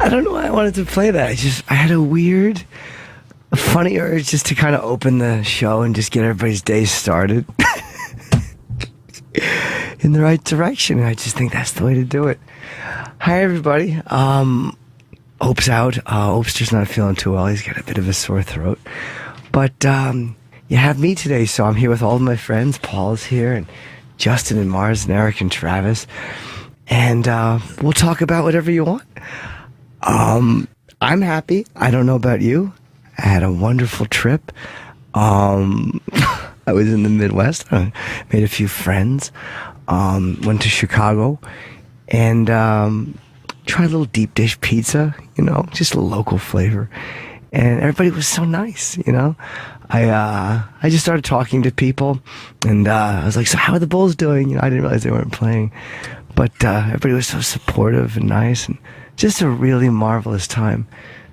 I don't know why I wanted to play that. I had a weird, funny urge just to kind of open the show and just get everybody's day started in the right direction. And I just think that's the way to do it. Hi, everybody. Ope's out. Ope's just not feeling too well. He's got a bit of a sore throat. But you have me today, so I'm here with all of my friends. Paul's here, and Justin and Mars and Eric and Travis. And we'll talk about whatever you want. I'm happy. I don't know about you. I had a wonderful trip. I was in the Midwest. I made a few friends. Went to Chicago and tried a little deep dish pizza, just a local flavor. And everybody was so nice, I just started talking to people, and I was like, so how are the Bulls doing? I didn't realize they weren't playing. But everybody was so supportive and nice, and just a really marvelous time.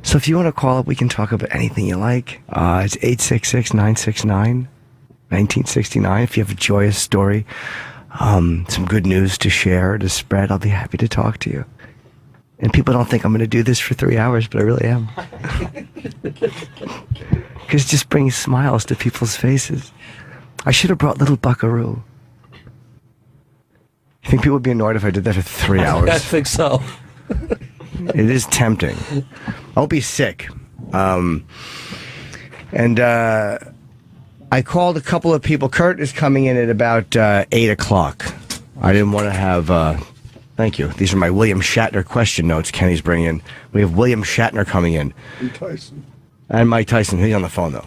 So if you want to call up, we can talk about anything you like. It's 866-969-1969. If you have a joyous story, some good news to share, to spread, I'll be happy to talk to you. And people don't think I'm going to do this for 3 hours, but I really am. Because it just brings smiles to people's faces. I should have brought Little Buckaroo. You think people would be annoyed if I did that for 3 hours? I think so. It is tempting. I'll be sick. And I called a couple of people. Kurt is coming in at about 8 o'clock. I didn't want to have... Thank you. These are my William Shatner question notes Kenny's bringing in. We have William Shatner coming in. And Tyson. And Mike Tyson. He's on the phone, though.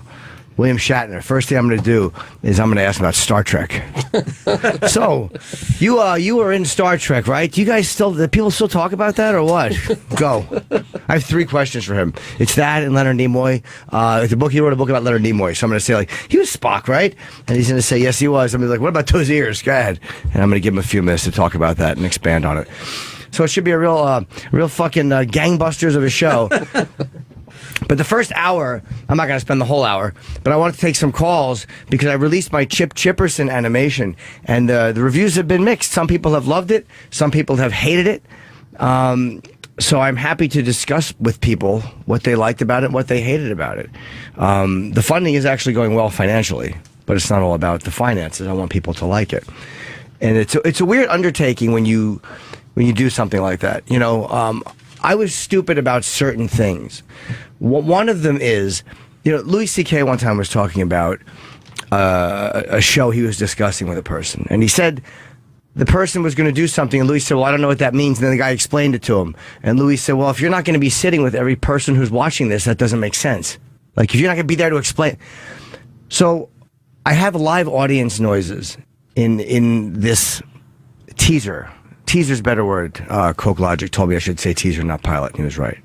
William Shatner. First thing I'm going to do is I'm going to ask him about Star Trek. So, you were in Star Trek, right? Do you guys do people still talk about that or what? Go. I have 3 questions for him. It's that and Leonard Nimoy. He wrote a book about Leonard Nimoy. So I'm going to say, he was Spock, right? And he's going to say, yes, he was. I'm going to be like, what about those ears? Go ahead. And I'm going to give him a few minutes to talk about that and expand on it. So it should be a real fucking gangbusters of a show. But the first hour, I'm not going to spend the whole hour, but I want to take some calls because I released my Chip Chipperson animation, and the reviews have been mixed. Some people have loved it. Some people have hated it. So I'm happy to discuss with people what they liked about it and what they hated about it. The funding is actually going well financially, but it's not all about the finances. I want people to like it. And it's a weird undertaking when you do something like that. I was stupid about certain things. One of them is, Louis C.K. one time was talking about a show he was discussing with a person. And he said the person was going to do something. And Louis said, well, I don't know what that means. And then the guy explained it to him. And Louis said, well, if you're not going to be sitting with every person who's watching this, that doesn't make sense. Like, if you're not going to be there to explain. So I have live audience noises in this teaser. Teaser's a better word. Coke Logic told me I should say teaser, not pilot. And he was right.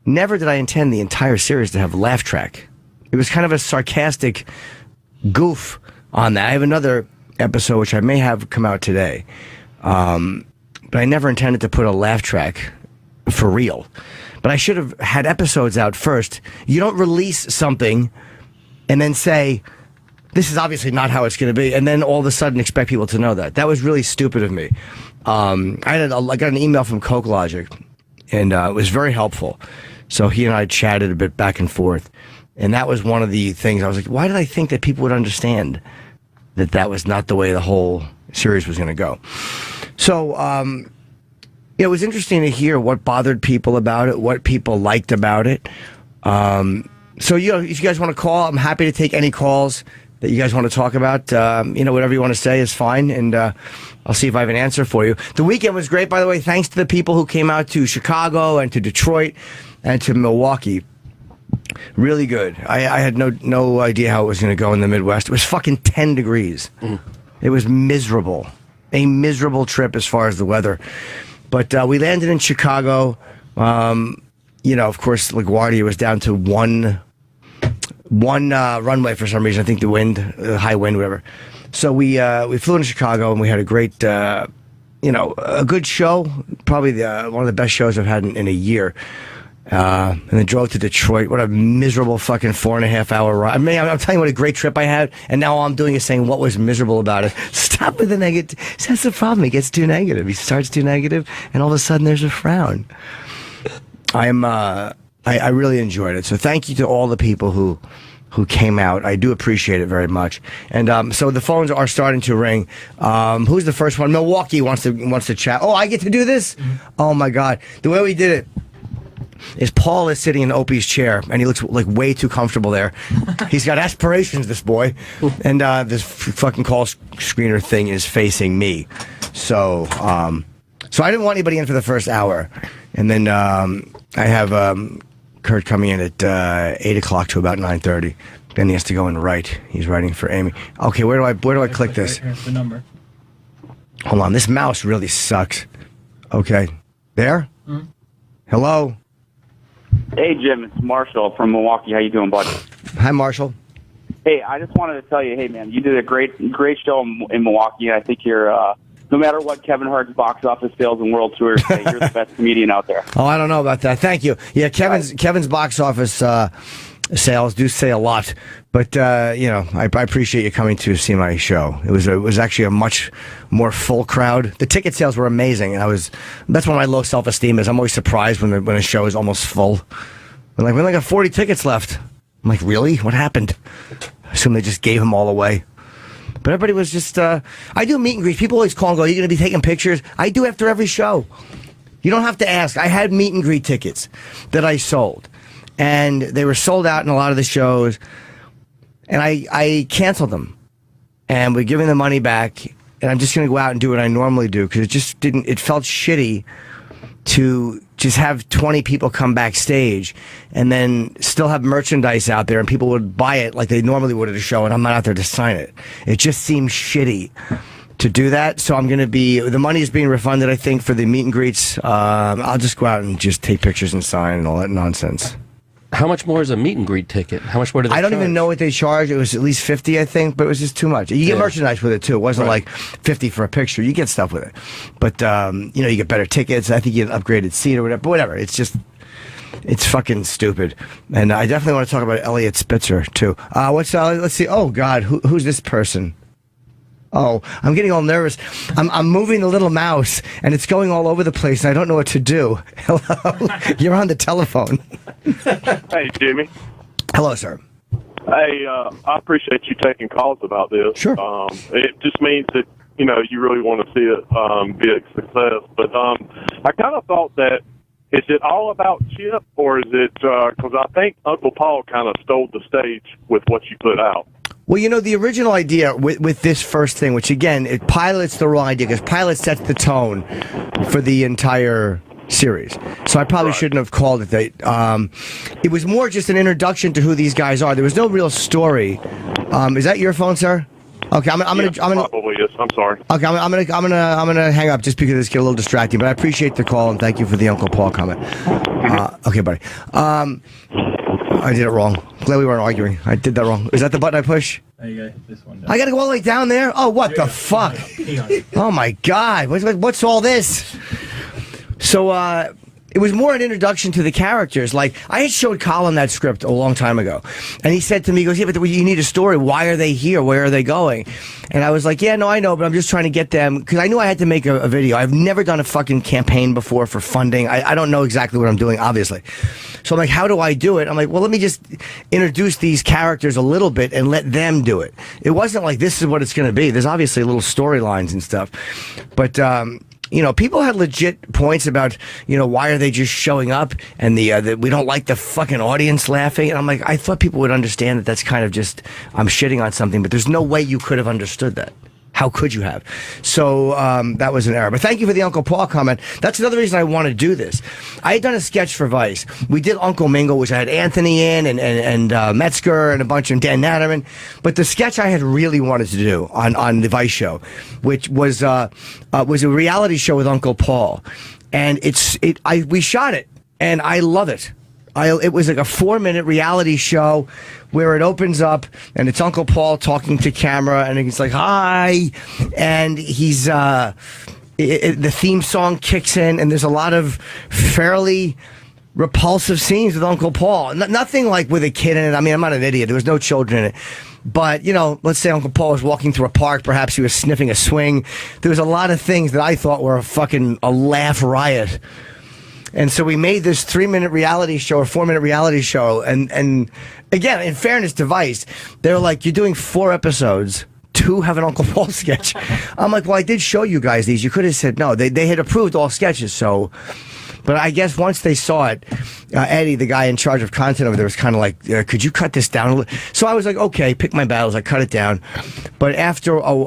Never did I intend the entire series to have a laugh track. It was kind of a sarcastic goof on that. I have another episode which I may have come out today. But I never intended to put a laugh track for real. But I should have had episodes out first. You don't release something and then say, this is obviously not how it's going to be, and then all of a sudden expect people to know that. That was really stupid of me. I got an email from Coke Logic, and it was very helpful. So he and I chatted a bit back and forth, and that was one of the things I was like, why did I think that people would understand that was not the way the whole series was going to go? So it was interesting to hear what bothered people about it, what people liked about it. So if you guys want to call, I'm happy to take any calls that you guys want to talk about. Whatever you want to say is fine, and I'll see if I have an answer for you. The weekend was great, by the way. Thanks to the people who came out to Chicago and to Detroit and to Milwaukee. Really good. I had no idea how it was going to go in the Midwest. It was fucking 10 degrees. It was miserable. A miserable trip as far as the weather. But we landed in Chicago. Of course, LaGuardia was down to one runway for some reason. I think the wind, high wind, whatever. So we flew into Chicago and we had a great, a good show. Probably one of the best shows I've had in a year. And then drove to Detroit. What a miserable fucking 4.5 hour ride. I mean, I'm telling you what a great trip I had, and now all I'm doing is saying what was miserable about it. Stop with the negative. That's the problem. He gets too negative. He starts too negative, and all of a sudden there's a frown. I really enjoyed it. So thank you to all the people who came out. I do appreciate it very much. And so the phones are starting to ring. Who's the first one? Milwaukee wants to chat. Oh, I get to do this? Oh my God. The way we did it is Paul is sitting in Opie's chair, and he looks like way too comfortable there. He's got aspirations, this boy. And this fucking call screener thing is facing me. So I didn't want anybody in for the first hour. And then I have Kurt coming in at 8 o'clock to about 9:30. Then he has to go and write. He's writing for Amy. Okay, where do I click this? Here's the number. Hold on, this mouse really sucks. Okay, there? Mm-hmm. Hello? Hey, Jim, it's Marshall from Milwaukee. How you doing, bud? Hi, Marshall. Hey, I just wanted to tell you, hey, man, you did a great show in Milwaukee. I think you're, no matter what Kevin Hart's box office sales and world tours say, you're the best comedian out there. Oh, I don't know about that. Thank you. Yeah, Kevin's box office sales do say a lot, but I appreciate you coming to see my show. It was actually a much more full crowd. The ticket sales were amazing, and that's where my low self-esteem is. I'm always surprised when a show is almost full. We only got 40 tickets left. I'm like, really? What happened? I assume they just gave them all away. But everybody was just, I do meet and greets. People always call and go, are you going to be taking pictures? I do after every show. You don't have to ask. I had meet and greet tickets that I sold. And they were sold out in a lot of the shows. And I canceled them. And we're giving the money back. And I'm just going to go out and do what I normally do. Because it felt shitty to just have 20 people come backstage and then still have merchandise out there and people would buy it like they normally would at a show and I'm not out there to sign it. It just seems shitty to do that. So the money is being refunded, I think, for the meet and greets. I'll just go out and just take pictures and sign and all that nonsense. How much more is a meet and greet ticket? How much more do they charge? I don't even know what they charge. It was at least 50, I think, but it was just too much. You get merchandise with it, too. It wasn't like 50 for a picture. You get stuff with it. But, you get better tickets. I think you get an upgraded seat or whatever. But whatever. It's fucking stupid. And I definitely want to talk about Elliot Spitzer, too. Let's see. Oh, God. Who's this person? Oh, I'm getting all nervous. I'm moving the little mouse, and it's going all over the place, and I don't know what to do. Hello? You're on the telephone. Hey, Jimmy. Hello, sir. Hey, I appreciate you taking calls about this. Sure. It just means that, you really want to see it be a success. But I kind of thought that, is it all about Chip, or is it, because I think Uncle Paul kind of stole the stage with what you put out. Well, the original idea with this first thing, which again, Pilot's the wrong idea, because Pilot sets the tone for the entire series. So I probably shouldn't have called it that. It was more just an introduction to who these guys are. There was no real story. Is that your phone, sir? Okay, I'm gonna probably is. I'm sorry. Okay, I'm gonna hang up just because it's getting a little distracting. But I appreciate the call and thank you for the Uncle Paul comment. Okay, buddy. I did it wrong. Glad we weren't arguing. I did that wrong. Is that the button I push? There you go. This one. Down. I gotta go all the way down there? Oh, what the fuck? Oh my God. What's all this? So, it was more an introduction to the characters. Like, I had showed Colin that script a long time ago. And he said to me, he goes, yeah, but you need a story. Why are they here? Where are they going? And I was like, yeah, no, I know, but I'm just trying to get them. Because I knew I had to make a video. I've never done a fucking campaign before for funding. I don't know exactly what I'm doing, obviously. So I'm like, how do I do it? I'm like, well, let me just introduce these characters a little bit and let them do it. It wasn't like, this is what it's going to be. There's obviously little storylines and stuff. But, people had legit points about, why are they just showing up and the we don't like the fucking audience laughing. And I'm like, I thought people would understand that that's kind of just, I'm shitting on something, but there's no way you could have understood that. How could you have? So that was an error. But thank you for the Uncle Paul comment. That's another reason I want to do this. I had done a sketch for Vice. We did Uncle Mingle, which I had Anthony in and Metzger and a bunch of Dan Natterman. But the sketch I had really wanted to do on the Vice show, which was a reality show with Uncle Paul, and we shot it, and I love it. It was like a 4-minute reality show where it opens up and it's Uncle Paul talking to camera and he's like, hi. And he's, the theme song kicks in and there's a lot of fairly repulsive scenes with Uncle Paul. Nothing like with a kid in it. I mean, I'm not an idiot. There was no children in it. But, let's say Uncle Paul was walking through a park. Perhaps he was sniffing a swing. There was a lot of things that I thought were a laugh riot. And so we made this 3-minute reality show or 4-minute reality show. And again, in fairness to Vice, they're like, you're doing 4 episodes. 2 have an Uncle Paul sketch. I'm like, well, I did show you guys these. You could have said no. They had approved all sketches, so... But I guess once they saw it, Eddie, the guy in charge of content over there, was kind of like, could you cut this down a little? So I was like, okay, pick my battles. I cut it down. But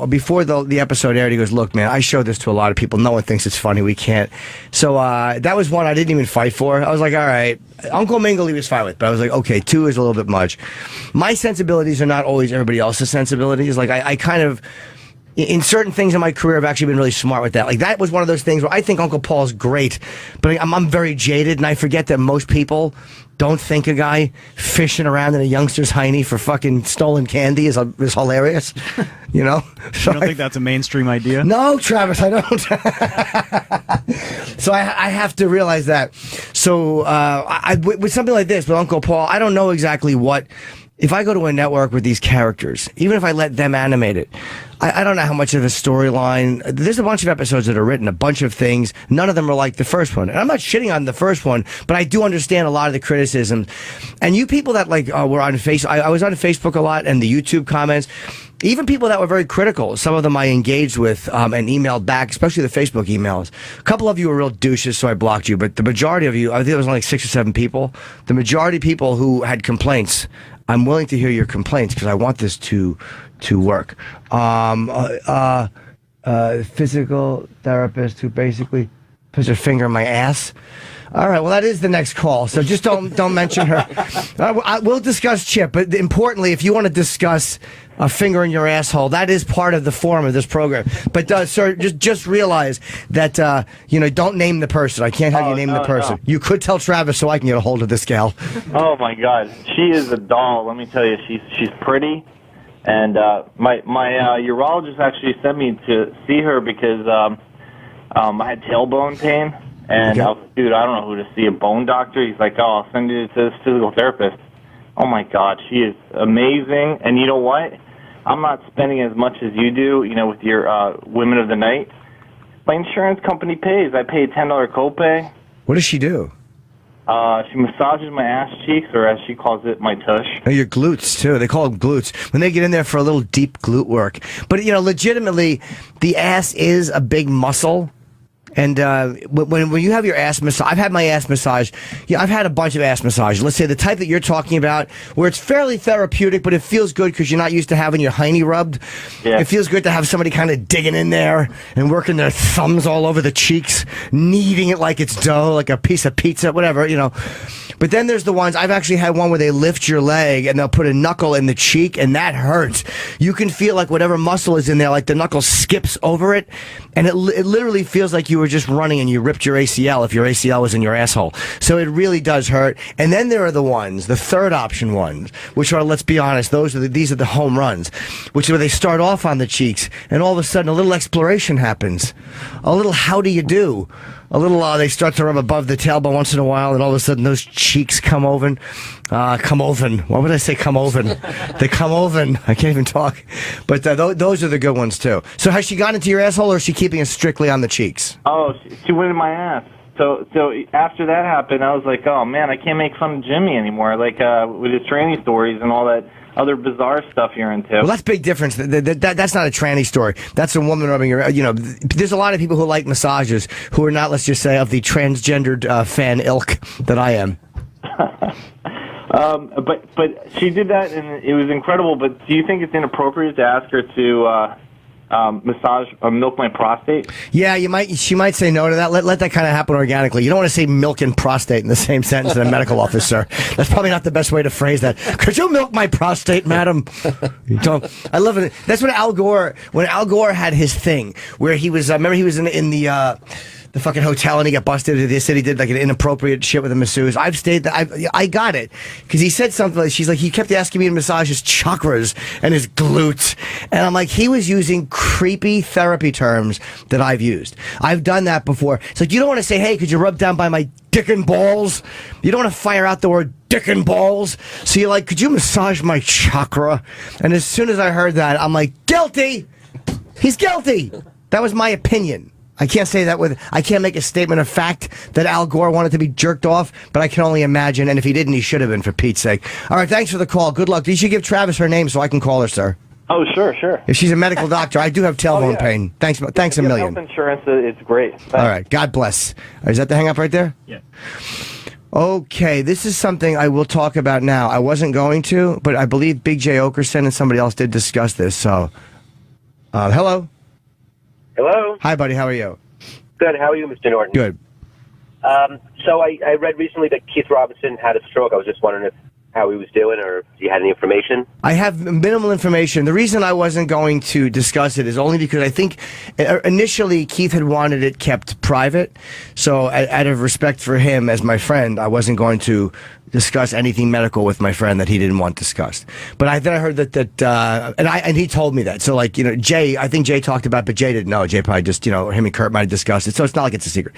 before the episode aired, he goes, look, man, I showed this to a lot of people. No one thinks it's funny. We can't. So that was one I didn't even fight for. I was like, all right. Uncle Mingle, he was fine with. But I was like, okay, 2 is a little bit much. My sensibilities are not always everybody else's sensibilities. Like, I kind of... In certain things in my career, I've actually been really smart with that. Like, that was one of those things where I think Uncle Paul's great, but I'm very jaded, and I forget that most people don't think a guy fishing around in a youngster's hiney for fucking stolen candy is hilarious. You know? So you don't think that's a mainstream idea? No, Travis, I don't. So I have to realize that. So with something like this, with Uncle Paul, I don't know exactly what... If I go to a network with these characters, even if I let them animate it, I don't know how much of a storyline. There's a bunch of episodes that are written, a bunch of things. None of them are like the first one. And I'm not shitting on the first one, but I do understand a lot of the criticisms. And you people that like were on Facebook, I was on Facebook a lot, and the YouTube comments. Even people that were very critical, some of them I engaged with and emailed back, especially the Facebook emails. A couple of you were real douches, so I blocked you. But the majority of you, I think it was only like 6 or 7 people, the majority of people who had complaints, I'm willing to hear your complaints because I want this to work. Physical therapist who basically puts her finger in my ass. All right, well, that is the next call, so just don't mention her. We'll discuss Chip, but importantly, if you want to discuss a finger in your asshole, that is part of the form of this program. But, sir, just realize that, don't name the person. I can't have you name the person. No. You could tell Travis so I can get a hold of this gal. Oh, my God. She is a doll. Let me tell you, she's pretty. And my urologist actually sent me to see her because I had tailbone pain. And I was like, dude, I don't know who to see, a bone doctor. He's like, oh, I'll send you to this physical therapist. Oh, my God, she is amazing. And you know what? I'm not spending as much as you do, with your Women of the Night. My insurance company pays. I pay a $10 copay. What does she do? She massages my ass cheeks, or as she calls it, my tush. Oh, your glutes, too. They call them glutes. When they get in there for a little deep glute work. But, legitimately, the ass is a big muscle. And when you have your ass massage, I've had my ass massage. Yeah, I've had a bunch of ass massages. Let's say the type that you're talking about, where it's fairly therapeutic, but it feels good because you're not used to having your hiney rubbed. Yeah. It feels good to have somebody kind of digging in there and working their thumbs all over the cheeks, kneading it like it's dough, like a piece of pizza, whatever, But then there's the ones, I've actually had one where they lift your leg and they'll put a knuckle in the cheek, and that hurts. You can feel like whatever muscle is in there, like the knuckle skips over it, and it literally feels like you were just running and you ripped your ACL if your ACL was in your asshole. So it really does hurt. And then there are the ones, the third option ones, which are, let's be honest, these are the home runs, which is where they start off on the cheeks, and all of a sudden a little exploration happens. A little how do you do? A little, they start to rub above the tailbone once in a while, and all of a sudden those cheeks come over. Come over. Why would I say come over? They come over. I can't even talk. But those are the good ones, too. So has she gone into your asshole, or is she keeping it strictly on the cheeks? Oh, she went in my ass. So after that happened, I was like, oh, man, I can't make fun of Jimmy anymore, like with his tranny stories and all that other bizarre stuff you're into. Well, that's a big difference. That's not a tranny story. That's a woman rubbing your... there's a lot of people who like massages who are not, let's just say, of the transgendered fan ilk that I am. But she did that, and it was incredible. But do you think it's inappropriate to ask her to massage milk my prostate? Yeah, she might say no to that. Let that kind of happen organically. You don't want to say milk and prostate in the same sentence in a medical office, sir. That's probably not the best way to phrase that. Could you milk my prostate, madam? You don't. I love it. That's when Al Gore had his thing where he was. Remember, he was in the fucking hotel and he got busted. They said he did like an inappropriate shit with a masseuse. I've stayed there. I got it. Because he said something like, he kept asking me to massage his chakras and his glutes. And I'm like, he was using creepy therapy terms that I've used. I've done that before. It's like, you don't want to say, hey, could you rub down by my dick and balls? You don't want to fire out the word dick and balls. So you're like, could you massage my chakra? And as soon as I heard that, I'm like, guilty! He's guilty! That was my opinion. I can't say that I can't make a statement of fact that Al Gore wanted to be jerked off, but I can only imagine, and if he didn't, he should have been, for Pete's sake. All right, thanks for the call. Good luck. You should give Travis her name so I can call her, sir. Oh, sure. If she's a medical doctor, I do have tailbone pain. Thanks a million. Health insurance, it's great. Thanks. All right, God bless. Is that the hang up right there? Yeah. Okay, this is something I will talk about now. I wasn't going to, but I believe Big J. Okerson and somebody else did discuss this, so... hello? Hello. Hi, buddy. How are you? Good. How are you, Mr. Norton? Good. So I read recently that Keith Robinson had a stroke. I was just wondering how he was doing, or if you had any information. I have minimal information. The reason I wasn't going to discuss it is only because I think initially Keith had wanted it kept private. So out of respect for him as my friend, I wasn't going to discuss anything medical with my friend that he didn't want discussed. But then I heard and he told me that. So like, Jay, I think Jay talked about it, but Jay didn't know. Jay probably just, him and Kurt might have discussed it. So it's not like it's a secret.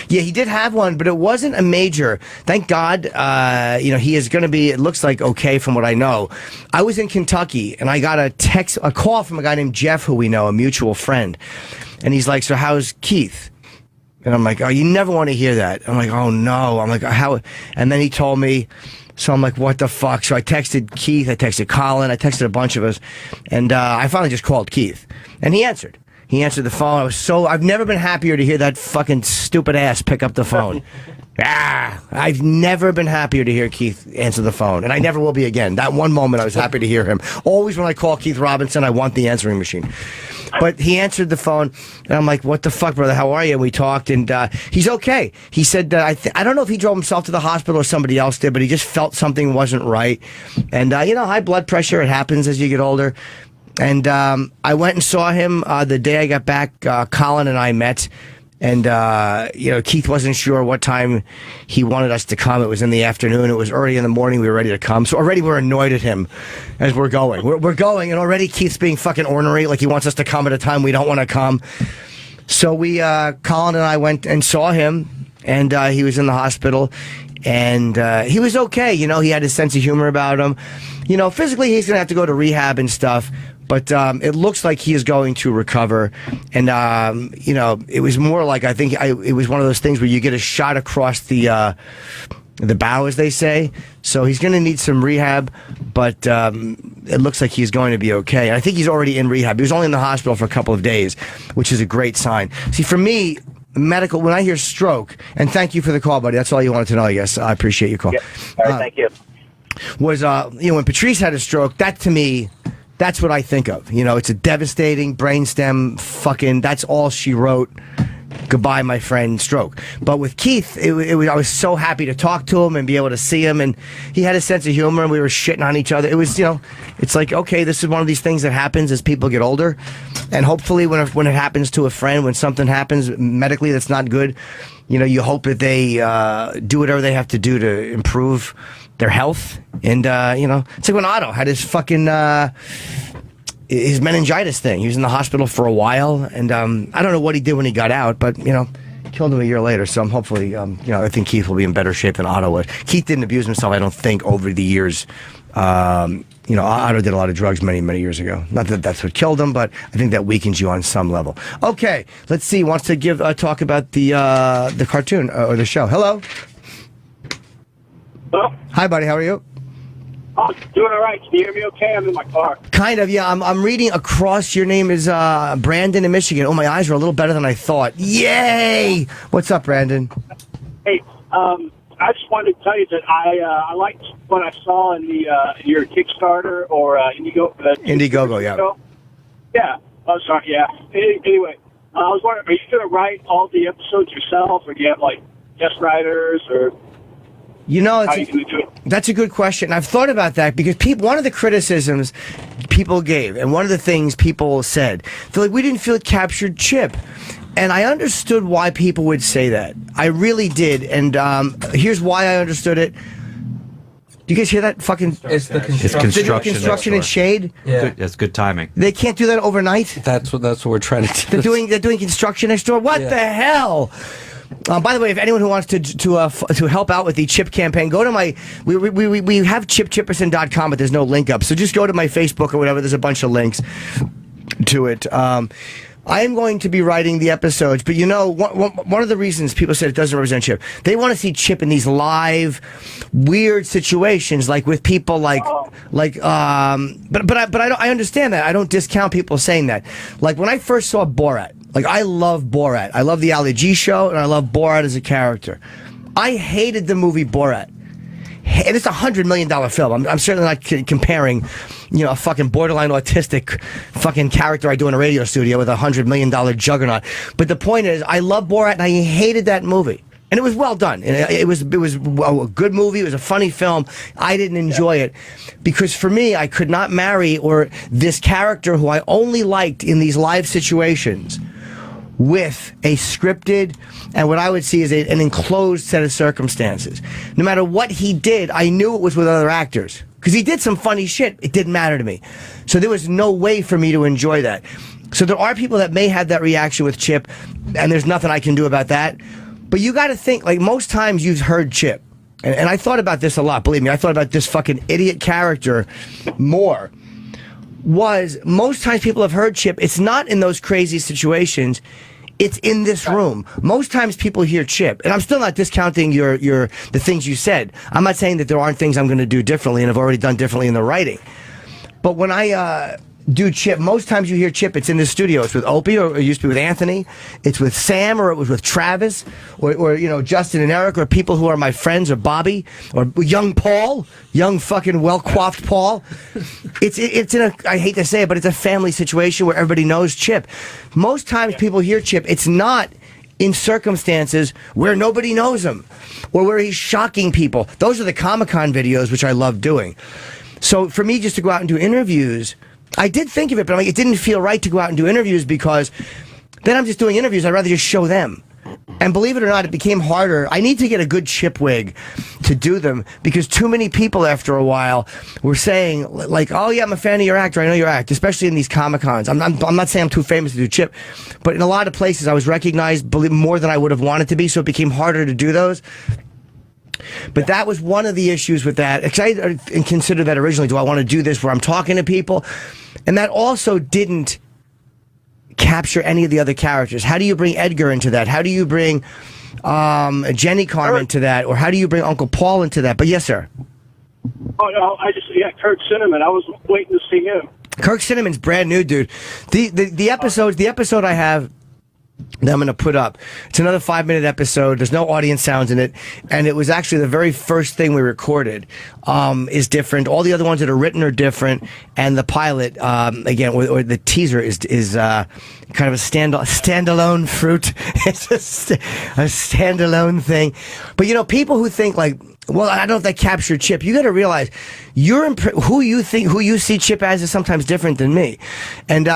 Yeah, he did have one, but it wasn't a major. Thank God, he is going to be, it looks like okay from what I know. I was in Kentucky and I got a call from a guy named Jeff who we know, a mutual friend. And he's like, so how's Keith? And I'm like, oh, you never want to hear that. I'm like, oh, no. I'm like, how? And then he told me, so I'm like, what the fuck? So I texted Keith, I texted Colin, I texted a bunch of us, and I finally just called Keith. And he answered. He answered the phone. I've never been happier to hear that fucking stupid ass pick up the phone. I've never been happier to hear Keith answer the phone, and I never will be again. That one moment I was happy to hear him. Always when I call Keith Robinson, I want the answering machine. But he answered the phone, and I'm like, what the fuck, brother? How are you? And we talked, and he's okay. He said, I don't know if he drove himself to the hospital or somebody else did, but he just felt something wasn't right. And, high blood pressure, it happens as you get older. And I went and saw him the day I got back. Colin and I met. And, Keith wasn't sure what time he wanted us to come. It was in the afternoon. It was early in the morning. We were ready to come. So already we're annoyed at him as we're going. We're going, and already Keith's being fucking ornery, like he wants us to come at a time we don't want to come. So Colin and I went and saw him, and he was in the hospital, and he was okay. He had his sense of humor about him. Physically he's going to have to go to rehab and stuff. But it looks like he is going to recover. And, it was more like, I think it was one of those things where you get a shot across the bow, as they say. So he's going to need some rehab, but it looks like he's going to be okay. I think he's already in rehab. He was only in the hospital for a couple of days, which is a great sign. See, for me, medical, when I hear stroke, and thank you for the call, buddy. That's all you wanted to know, I guess. I appreciate your call. Yeah. All right, thank you. Was, when Patrice had a stroke, that to me... That's what I think of. It's a devastating brainstem fucking, that's all she wrote. Goodbye, my friend, stroke. But with Keith, I was so happy to talk to him and be able to see him, and he had a sense of humor, and we were shitting on each other. It was, it's like, okay, this is one of these things that happens as people get older, and hopefully when it happens to a friend, when something happens medically that's not good, you hope that they do whatever they have to do to improve their health. And, it's like when Otto had his fucking, his meningitis thing. He was in the hospital for a while, and I don't know what he did when he got out, but, killed him a year later. So I'm hopefully, I think Keith will be in better shape than Otto was. Keith didn't abuse himself, I don't think, over the years. Otto did a lot of drugs many, many years ago. Not that that's what killed him, but I think that weakens you on some level. Okay, let's see. Wants to talk about the cartoon or the show. Hello. Hello? Hi, buddy. How are you? Oh, doing all right. Can you hear me okay? I'm in my car. Kind of, yeah. I'm reading across. Your name is Brandon in Michigan. Oh, my eyes are a little better than I thought. Yay! What's up, Brandon? Hey, I just wanted to tell you that I liked what I saw in your Kickstarter or Indiegogo, yeah. Show. Yeah. Oh, sorry, yeah. Anyway, I was wondering, are you going to write all the episodes yourself, or do you have, guest writers, or... That's a good question. I've thought about that because one of the criticisms people gave, and one of the things people said, they're like, we didn't feel it captured Chip. And I understood why people would say that. I really did. And here's why I understood it. Do you guys hear that fucking... It's the construction. It's construction and shade? Yeah. That's good timing. They can't do that overnight? That's what we're trying to do. They're doing construction next door? What the hell? By the way, if anyone who wants to help out with the Chip campaign, go to my... We have chipchipperson.com, but there's no link up. So just go to my Facebook or whatever. There's a bunch of links to it. I am going to be writing the episodes, but one of the reasons people said it doesn't represent Chip, they want to see Chip in these live, weird situations, like with people but I understand that. I don't discount people saying that. Like when I first saw Borat, like I love Borat. I love the Ali G show, and I love Borat as a character. I hated the movie Borat. And it's $100 million film. I'm certainly not comparing, a fucking borderline autistic fucking character I do in a radio studio with $100 million juggernaut. But the point is, I love Borat, and I hated that movie. And it was well done. It was a good movie. It was a funny film. I didn't enjoy it because for me, I could not marry this character who I only liked in these live situations with a scripted and what I would see as an enclosed set of circumstances. No matter what he did, I knew it was with other actors. Because he did some funny shit. It didn't matter to me. So there was no way for me to enjoy that. So there are people that may have that reaction with Chip, and there's nothing I can do about that. But you got to think, like most times you've heard Chip. And I thought about this a lot. Believe me, I thought about this fucking idiot character more. Most times people have heard Chip, it's not in those crazy situations, it's in this room. Most times people hear Chip, and I'm still not discounting the things you said. I'm not saying that there aren't things I'm going to do differently and have already done differently in the writing. But when I do Chip, most times you hear Chip, it's in the studio. It's with Opie, or it used to be with Anthony. It's with Sam, or it was with Travis, or Justin and Eric, or people who are my friends, or Bobby, or young Paul, young fucking well-coiffed Paul. It's in a, I hate to say it, but it's a family situation where everybody knows Chip. Most times people hear Chip, it's not in circumstances where nobody knows him, or where he's shocking people. Those are the Comic-Con videos, which I love doing. So for me, just to go out and do interviews, I did think of it, but it didn't feel right to go out and do interviews because then I'm just doing interviews. I'd rather just show them. And believe it or not, it became harder. I need to get a good Chip wig to do them because too many people after a while were saying, like, oh, yeah, I'm a fan of your actor. I know your act, especially in these Comic-Cons. I'm not saying I'm too famous to do Chip, but in a lot of places I was recognized more than I would have wanted to be, so it became harder to do those. But that was one of the issues with that. Because I considered that originally, do I want to do this where I'm talking to people? And that also didn't capture any of the other characters. How do you bring Edgar into that? How do you bring Jenny Carmen into that? Or how do you bring Uncle Paul into that? But yes, sir. Oh, no, Kirk Cinnamon. I was waiting to see him. Kirk Cinnamon's brand new, dude. The episode I have that I'm going to put up. It's another 5-minute episode. There's no audience sounds in it. And it was actually the very first thing we recorded is different. All the other ones that are written are different. And the pilot, again, or the teaser is kind of a standalone fruit. It's a standalone thing. But, people who think like, well, I don't know if that captured Chip. You got to realize who you see Chip as is sometimes different than me. And,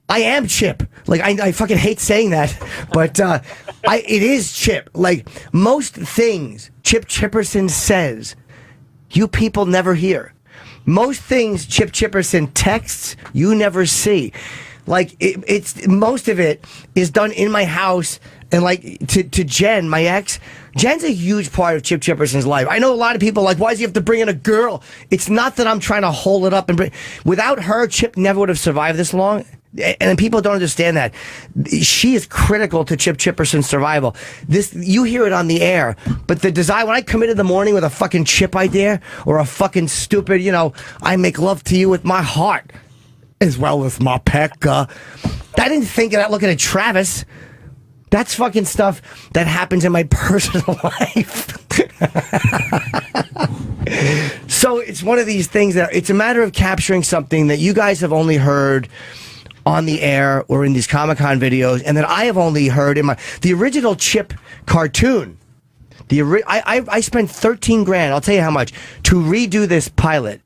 I am Chip. Like, I fucking hate saying that, but it is Chip. Like, most things Chip Chipperson says, you people never hear. Most things Chip Chipperson texts, you never see. Like, it's most of it is done in my house, and like, to Jen, my ex, Jen's a huge part of Chip Chipperson's life. I know a lot of people are like, why does he have to bring in a girl? It's not that I'm trying to hold it up and without her, Chip never would have survived this long. And people don't understand that. She is critical to Chip Chipperson's survival. You hear it on the air, but the desire, when I come in the morning with a fucking Chip idea, or a fucking stupid, I make love to you with my heart, as well as my peck, I didn't think of that looking at Travis. That's fucking stuff that happens in my personal life. So it's one of these things that it's a matter of capturing something that you guys have only heard on the air or in these Comic-Con videos, and that I have only heard in the original Chip cartoon. I spent $13,000, I'll tell you how much, to redo this pilot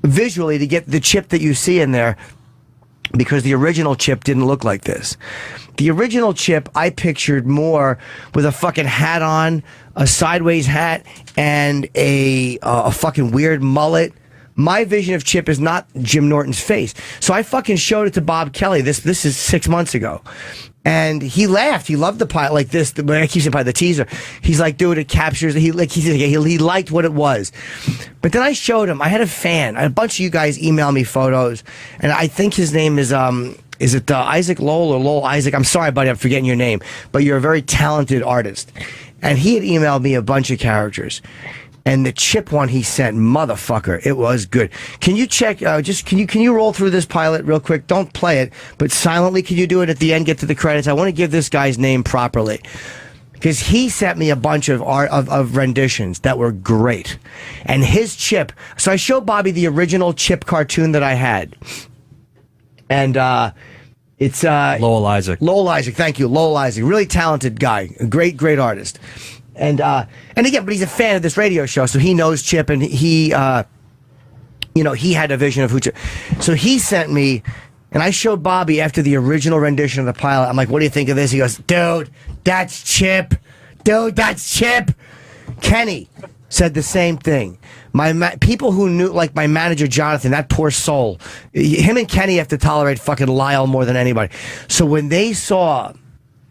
visually to get the Chip that you see in there, because the original Chip didn't look like this. The original Chip I pictured more with a fucking hat on, a sideways hat, and a fucking weird mullet. My vision of Chip is not Jim Norton's face. So I fucking showed it to Bob Kelly. This is 6 months ago. And he laughed. He loved the pilot like this. I keep saying the teaser. He's like, dude, it captures. He liked what it was. But then I showed him. I had a fan. A bunch of you guys email me photos, and I think his name is is it Isaac Lowell or Lowell Isaac? I'm sorry, buddy, I'm forgetting your name, but you're a very talented artist. And he had emailed me a bunch of characters. And the chip one he sent, motherfucker, it was good. Can you check? Can you roll through this pilot real quick? Don't play it, but silently. Can you do it at the end? Get to the credits. I want to give this guy's name properly because he sent me a bunch of renditions that were great. And his chip. So I showed Bobby the original Chip cartoon that I had, and it's Lowell Isaac. Lowell Isaac, thank you, Lowell Isaac, really talented guy, a great artist. And again, but he's a fan of this radio show, so he knows Chip, and he had a vision of who Chip. So he sent me, and I showed Bobby after the original rendition of the pilot. I'm like, what do you think of this? He goes, dude, that's Chip. Dude, that's Chip. Kenny said the same thing. People who knew, like my manager Jonathan, that poor soul, him and Kenny have to tolerate fucking Lyle more than anybody. So when they saw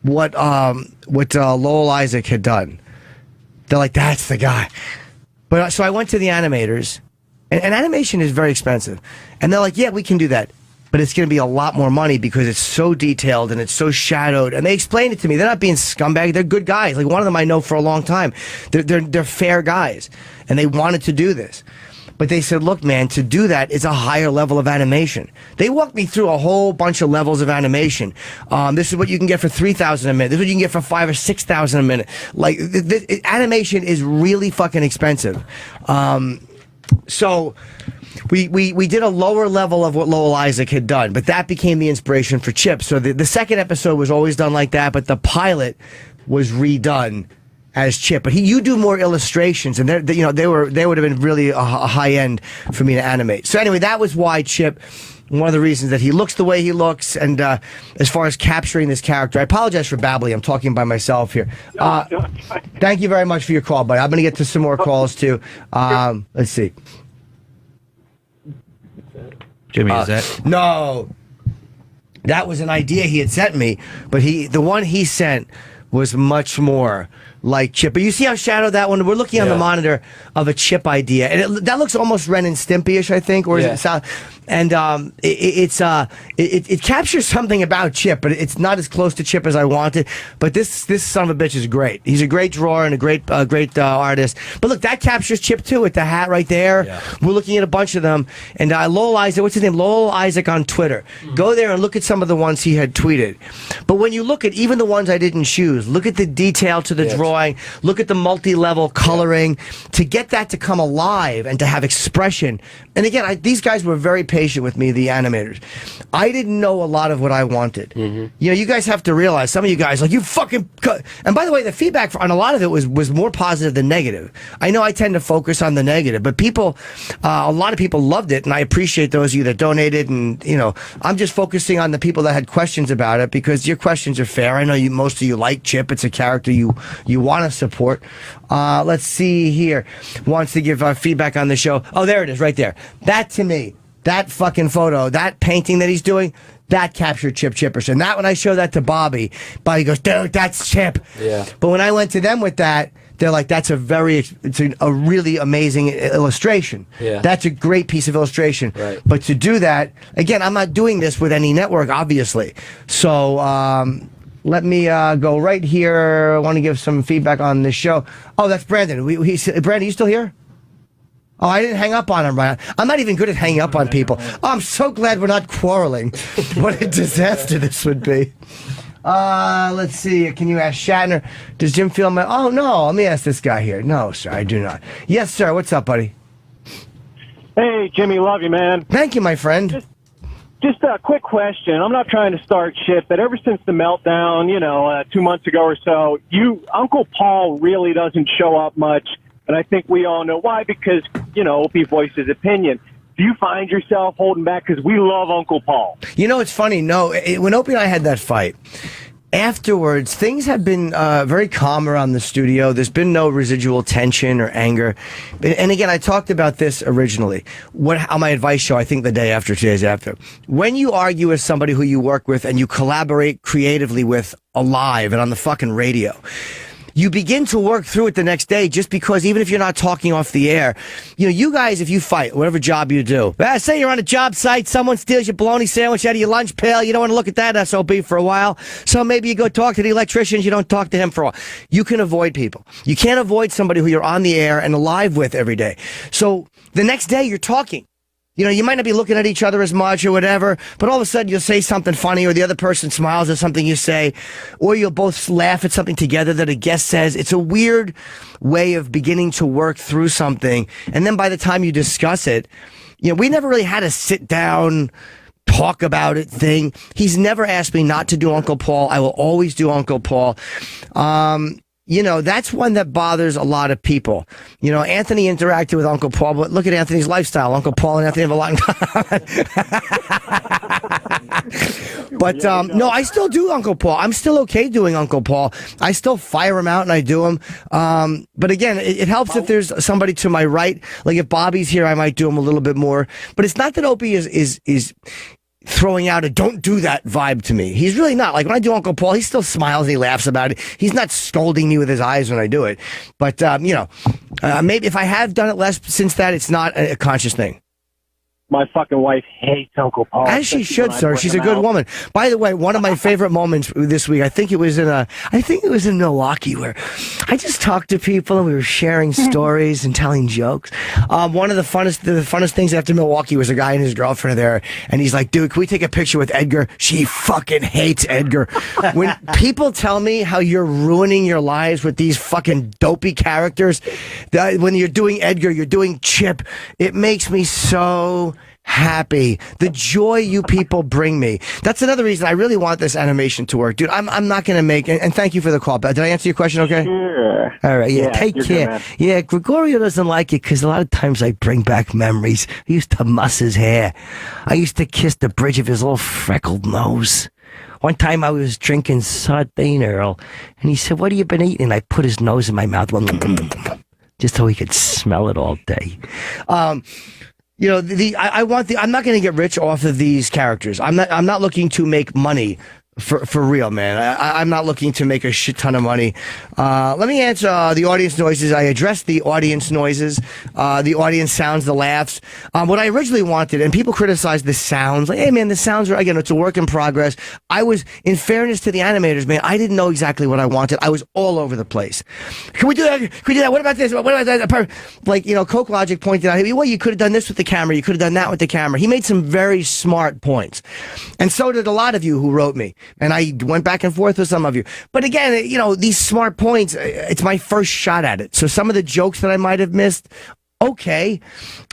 what Lowell Isaac had done, they're like, that's the guy. But so I went to the animators, and animation is very expensive. And they're like, yeah, we can do that. But it's going to be a lot more money because it's so detailed and it's so shadowed. And they explained it to me. They're not being scumbags. They're good guys. Like one of them I know for a long time. They're fair guys. And they wanted to do this. But they said, look, man, to do that is a higher level of animation. They walked me through a whole bunch of levels of animation. This is what you can get for $3,000 a minute. This is what you can get for $5,000 or $6,000 a minute. Like, animation is really fucking expensive. So we did a lower level of what Lowell Isaac had done, but that became the inspiration for Chip. So the second episode was always done like that, but the pilot was redone as Chip. But you do more illustrations, and they would have been really a high end for me to animate. So anyway, that was why Chip. One of the reasons that he looks the way he looks, and as far as capturing this character, I apologize for babbling. I'm talking by myself here. Thank you very much for your call, buddy. I'm going to get to some more calls too. Let's see. Jimmy, is that? No. That was an idea he had sent me, but the one he sent was much more like Chip. But you see how shadowed that one? We're looking on the monitor of a Chip idea, and that looks almost Ren and Stimpy-ish, I think, or is it sound? And it captures something about Chip, but it's not as close to Chip as I wanted. But this son of a bitch is great. He's a great drawer and a great artist. But look, that captures Chip too with the hat right there. Yeah. We're looking at a bunch of them. And Lowell Isaac, what's his name? Lowell Isaac on Twitter. Go there and look at some of the ones he had tweeted. But when you look at even the ones I didn't choose, look at the detail to the drawing. Look at the multi-level coloring to get that to come alive and to have expression. And again, these guys were very patient with me, the animators. I didn't know a lot of what I wanted. You guys have to realize, some of you guys, like, you fucking... And by the way, the feedback on a lot of it was more positive than negative. I know I tend to focus on the negative, but a lot of people loved it, and I appreciate those of you that donated, and, I'm just focusing on the people that had questions about it, because your questions are fair. I know most of you like Chip. It's a character you want to support. Let's see here. Wants to give feedback on the show. Oh, there it is, right there. That, to me, that fucking photo, that painting that he's doing, that captured Chip Chipperson. That, when I showed that to Bobby goes, dude, that's Chip. Yeah. But when I went to them with that, they're like, that's a really amazing illustration. Yeah. That's a great piece of illustration. Right. But to do that, again, I'm not doing this with any network, obviously. So, let me go right here. I want to give some feedback on this show. Oh, that's Brandon. Brandon, you still here? Oh, I didn't hang up on him, Brian. I'm not even good at hanging up on people. Oh, I'm so glad we're not quarreling. What a disaster this would be. Let's see. Can you ask Shatner? Does Jim feel my... Oh, no. Let me ask this guy here. No, sir, I do not. Yes, sir. What's up, buddy? Hey, Jimmy. Love you, man. Thank you, my friend. Just a quick question. I'm not trying to start shit, but ever since the meltdown, 2 months ago or so, Uncle Paul really doesn't show up much, and I think we all know why, because, Opie voiced his opinion. Do you find yourself holding back? Because we love Uncle Paul. It's funny. No, when Opie and I had that fight, afterwards, things have been very calm around the studio. There's been no residual tension or anger. And again, I talked about this originally on my advice show, I think the day after, 2 days after. When you argue with somebody who you work with and you collaborate creatively with live and on the fucking radio, you begin to work through it the next day just because even if you're not talking off the air, you guys, if you fight, whatever job you do, say you're on a job site, someone steals your bologna sandwich out of your lunch pail, you don't want to look at that SOB for a while, so maybe you go talk to the electricians, you don't talk to him for a while. You can avoid people. You can't avoid somebody who you're on the air and alive with every day. So the next day you're talking. You might not be looking at each other as much or whatever, but all of a sudden you'll say something funny or the other person smiles at something you say, or you'll both laugh at something together that a guest says. It's a weird way of beginning to work through something. And then by the time you discuss it, we never really had a sit down, talk about it thing. He's never asked me not to do Uncle Paul. I will always do Uncle Paul. That's one that bothers a lot of people. Anthony interacted with Uncle Paul, but look at Anthony's lifestyle. Uncle Paul and Anthony have a lot in common. But, no, I still do Uncle Paul. I'm still okay doing Uncle Paul. I still fire him out and I do him. But again, it helps if there's somebody to my right. Like if Bobby's here, I might do him a little bit more. But it's not that Opie is throwing out a don't do that vibe to me. He's really not. Like when I do Uncle Paul, he still smiles and he laughs about it. He's not scolding me with his eyes when I do it. But, maybe if I have done it less since that, it's not a conscious thing. My fucking wife hates Uncle Paul. As she should, sir. She's a good woman. By the way, one of my favorite moments this week, I think it was in Milwaukee, where I just talked to people and we were sharing stories and telling jokes. One of the funnest things after Milwaukee was a guy and his girlfriend there, and he's like, "Dude, can we take a picture with Edgar?" She fucking hates Edgar. When people tell me how you're ruining your lives with these fucking dopey characters, that when you're doing Edgar, you're doing Chip, it makes me so happy. The joy you people bring me. That's another reason I really want this animation to work. Dude, I'm not going to make it. And thank you for the call. Did I answer your question okay? Sure. All right. Yeah, take care. Good, yeah, Gregorio doesn't like it because a lot of times I bring back memories. I used to muss his hair. I used to kiss the bridge of his little freckled nose. One time I was drinking sardine Earl, and he said, "What have you been eating?" And I put his nose in my mouth just so he could smell it all day. I'm not going to get rich off of these characters. I'm not looking to make money for real, man. I'm not looking to make a shit ton of money. Let me answer the audience noises. I addressed the audience noises, the audience sounds, the laughs. What I originally wanted, and people criticized the sounds, like, hey man, the sounds are, again, it's a work in progress. I was, in fairness to the animators, man, I didn't know exactly what I wanted. I was all over the place. Can we do that? Can we do that? What about this? What about that? Like, Coke Logic pointed out, well, you could have done this with the camera. You could have done that with the camera. He made some very smart points. And so did a lot of you who wrote me. And I went back and forth with some of you. But again, these smart points, it's my first shot at it. So some of the jokes that I might have missed, okay.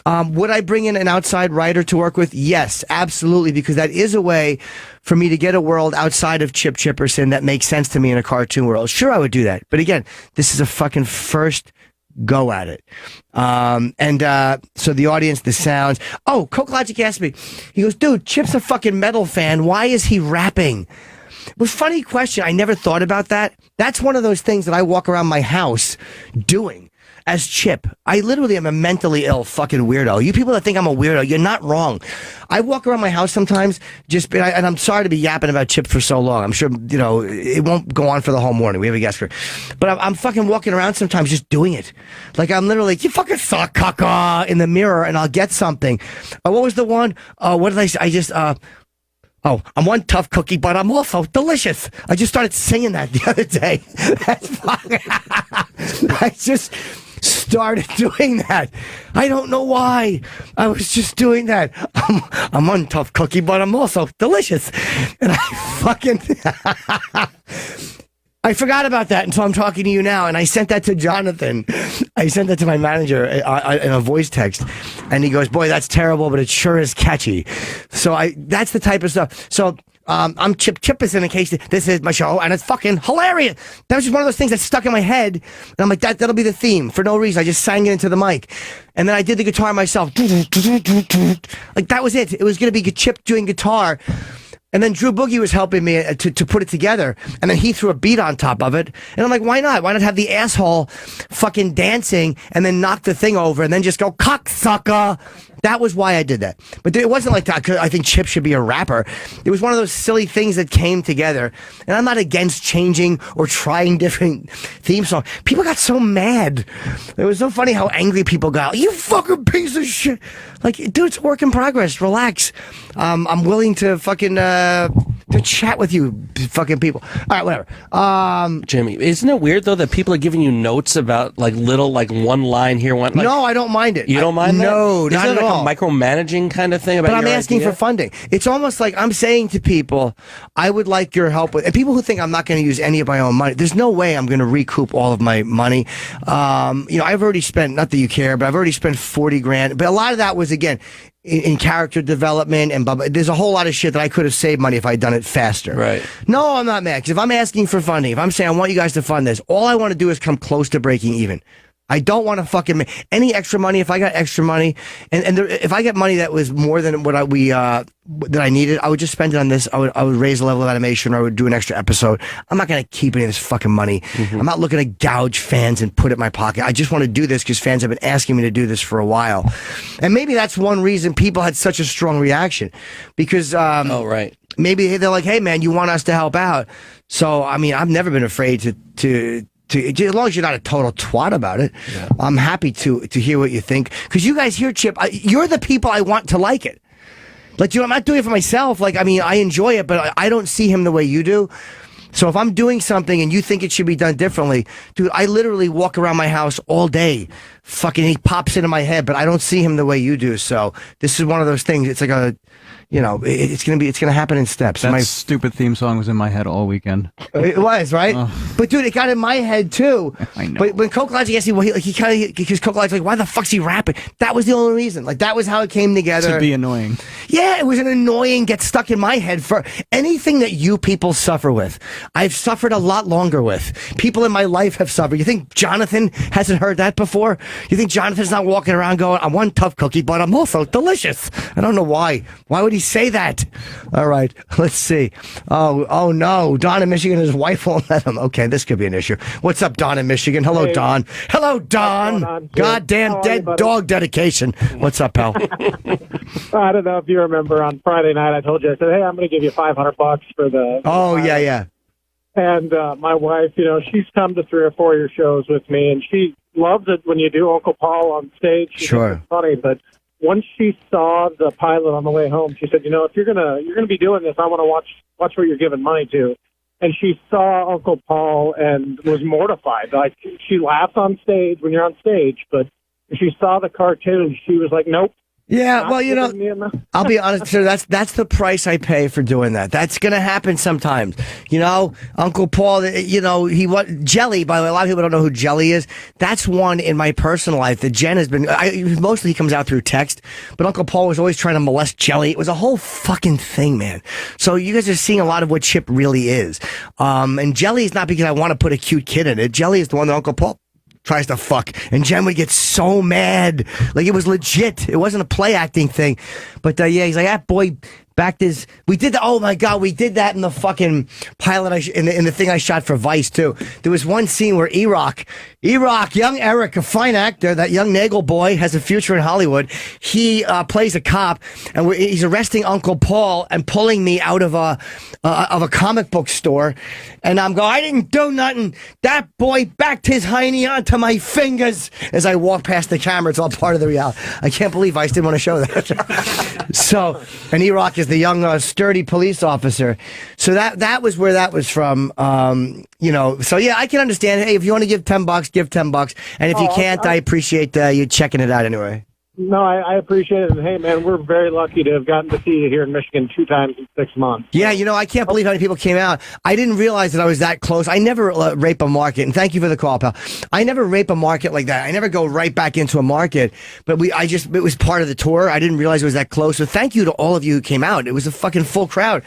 Would I bring in an outside writer to work with? Yes, absolutely, because that is a way for me to get a world outside of Chip Chipperson that makes sense to me in a cartoon world. Sure, I would do that. But again, this is a fucking first go at it. So the audience, the sounds. Oh, Coke Logic asked me, he goes, dude, Chip's a fucking metal fan. Why is he rapping? It was a funny question. I never thought about that. That's one of those things that I walk around my house doing as Chip. I literally am a mentally ill fucking weirdo. You people that think I'm a weirdo, you're not wrong. I walk around my house sometimes, and I'm sorry to be yapping about Chip for so long. I'm sure, it won't go on for the whole morning. We have a guest for, but I'm fucking walking around sometimes just doing it. Like I'm literally, you fucking suck, caca, in the mirror, and I'll get something. What was the one? What did I say? I just, oh, I'm one tough cookie, but I'm also delicious. I just started singing that the other day. That's fucking, I just started doing that. I don't know why. I was just doing that. I'm one tough cookie, but I'm also delicious. And I fucking... I forgot about that until I'm talking to you now, and I sent that to Jonathan. I sent that to my manager in a voice text, and he goes, boy, that's terrible, but it sure is catchy. So that's the type of stuff. So I'm Chip Chipperson in case this is my show, and it's fucking hilarious. That was just one of those things that stuck in my head, and I'm like, that'll be the theme for no reason. I just sang it into the mic, and then I did the guitar myself. Like that was it. It was going to be Chip doing guitar. And then Drew Boogie was helping me to put it together. And then he threw a beat on top of it. And I'm like, why not? Why not have the asshole fucking dancing and then knock the thing over and then just go, cocksucker. That was why I did that. But it wasn't like that 'cause I think Chip should be a rapper. It was one of those silly things that came together. And I'm not against changing or trying different theme songs. People got so mad. It was so funny how angry people got. You fucking piece of shit. Like, dude, it's a work in progress. Relax. I'm willing to fucking to chat with you fucking people. All right, whatever. Jimmy, isn't it weird though that people are giving you notes about like little like one line here, one? Like, no, I don't mind it. You don't mind that? No, not Isn't it at like all. a micromanaging kind of thing about? But I'm your asking idea? for funding. It's almost like I'm saying to people, I would like your help with, and people who think I'm not going to use any of my own money. There's no way I'm going to recoup all of my money. I've already spent, not that you care, but I've already spent 40 grand. But a lot of that was, again, in character development and blah, blah. There's a whole lot of shit that I could have saved money if I'd done it faster. Right. No, I'm not mad. Because if I'm asking for funding, if I'm saying I want you guys to fund this, all I want to do is come close to breaking even. I don't want to fucking make any extra money. If I got extra money, if I get money that was more than what that I needed, I would just spend it on this. I would raise the level of animation, or I would do an extra episode. I'm not going to keep any of this fucking money. Mm-hmm. I'm not looking to gouge fans and put it in my pocket. I just want to do this because fans have been asking me to do this for a while, and maybe that's one reason people had such a strong reaction because right. Maybe they're like, hey man, you want us to help out. So I mean, I've never been afraid to as long as you're not a total twat about it, yeah. I'm happy to hear what you think. Because you guys here, Chip, you're the people I want to like it. Like, I'm not doing it for myself. Like, I mean, I enjoy it, but I don't see him the way you do. So if I'm doing something and you think it should be done differently, dude, I literally walk around my house all day. Fucking, he pops into my head, but I don't see him the way you do. So this is one of those things. It's like it's gonna happen in steps. That stupid theme song was in my head all weekend. It was, right? But dude, it got in my head too. I know. But when Coke Logic asked me, because Coke Logic's like, why the fuck's he rapping? That was the only reason. Like, that was how it came together. To be annoying. Yeah, it was an annoying, get stuck in my head for anything that you people suffer with. I've suffered a lot longer with. People in my life have suffered. You think Jonathan hasn't heard that before? You think Jonathan's not walking around going, I'm one tough cookie, but I'm also delicious? I don't know why. Why would he say that? All right, let's see. Oh no, Don in Michigan, his wife won't let him. Okay, this could be an issue. What's up, Don in Michigan? Hello, Don. Hello, Don. Goddamn dead dog dedication. What's up, pal? I don't know if you remember on Friday night, I told you, I said, hey, I'm going to give you $500 for the... Oh, yeah. And my wife, she's come to 3 or 4 of your shows with me, and she loves it when you do Uncle Paul on stage. She thinks it's funny, but once she saw the pilot on the way home, she said, if you're gonna be doing this, I want to watch what you're giving money to. And she saw Uncle Paul and was mortified. Like, she laughs on stage when you're on stage, but she saw the cartoon, she was like, nope. Yeah, well, I'll be honest, sir, that's the price I pay for doing that. That's going to happen sometimes. Uncle Paul, Jelly, by the way, a lot of people don't know who Jelly is. That's one in my personal life that Jen has been, mostly he comes out through text, but Uncle Paul was always trying to molest Jelly. It was a whole fucking thing, man. So you guys are seeing a lot of what Chip really is. And Jelly is not because I want to put a cute kid in it. Jelly is the one that Uncle Paul tries to fuck, and Jen would get so mad. Like, it was legit. It wasn't a play acting thing. But he's like, that boy backed his. We did that. Oh my god, we did that in the fucking pilot. In the thing I shot for Vice too. There was one scene where E-Rock, young Eric, a fine actor, that young Nagel boy has a future in Hollywood. He plays a cop, and he's arresting Uncle Paul and pulling me out of a comic book store. And I'm going, I didn't do nothing. That boy backed his hiney onto my fingers as I walk past the camera. It's all part of the reality. I can't believe Vice didn't want to show that. So, and E-Rock is the young, sturdy police officer. So that was where that was from. So yeah, I can understand. Hey, if you want to give $10, give $10. And if you can't, I appreciate you checking it out anyway. No, I appreciate it. And hey, man, we're very lucky to have gotten to see you here in Michigan 2 times in 6 months. Yeah, I can't believe how many people came out. I didn't realize that I was that close. I never rape a market. And thank you for the call, pal. I never rape a market like that. I never go right back into a market. But it was part of the tour. I didn't realize it was that close. So thank you to all of you who came out. It was a fucking full crowd.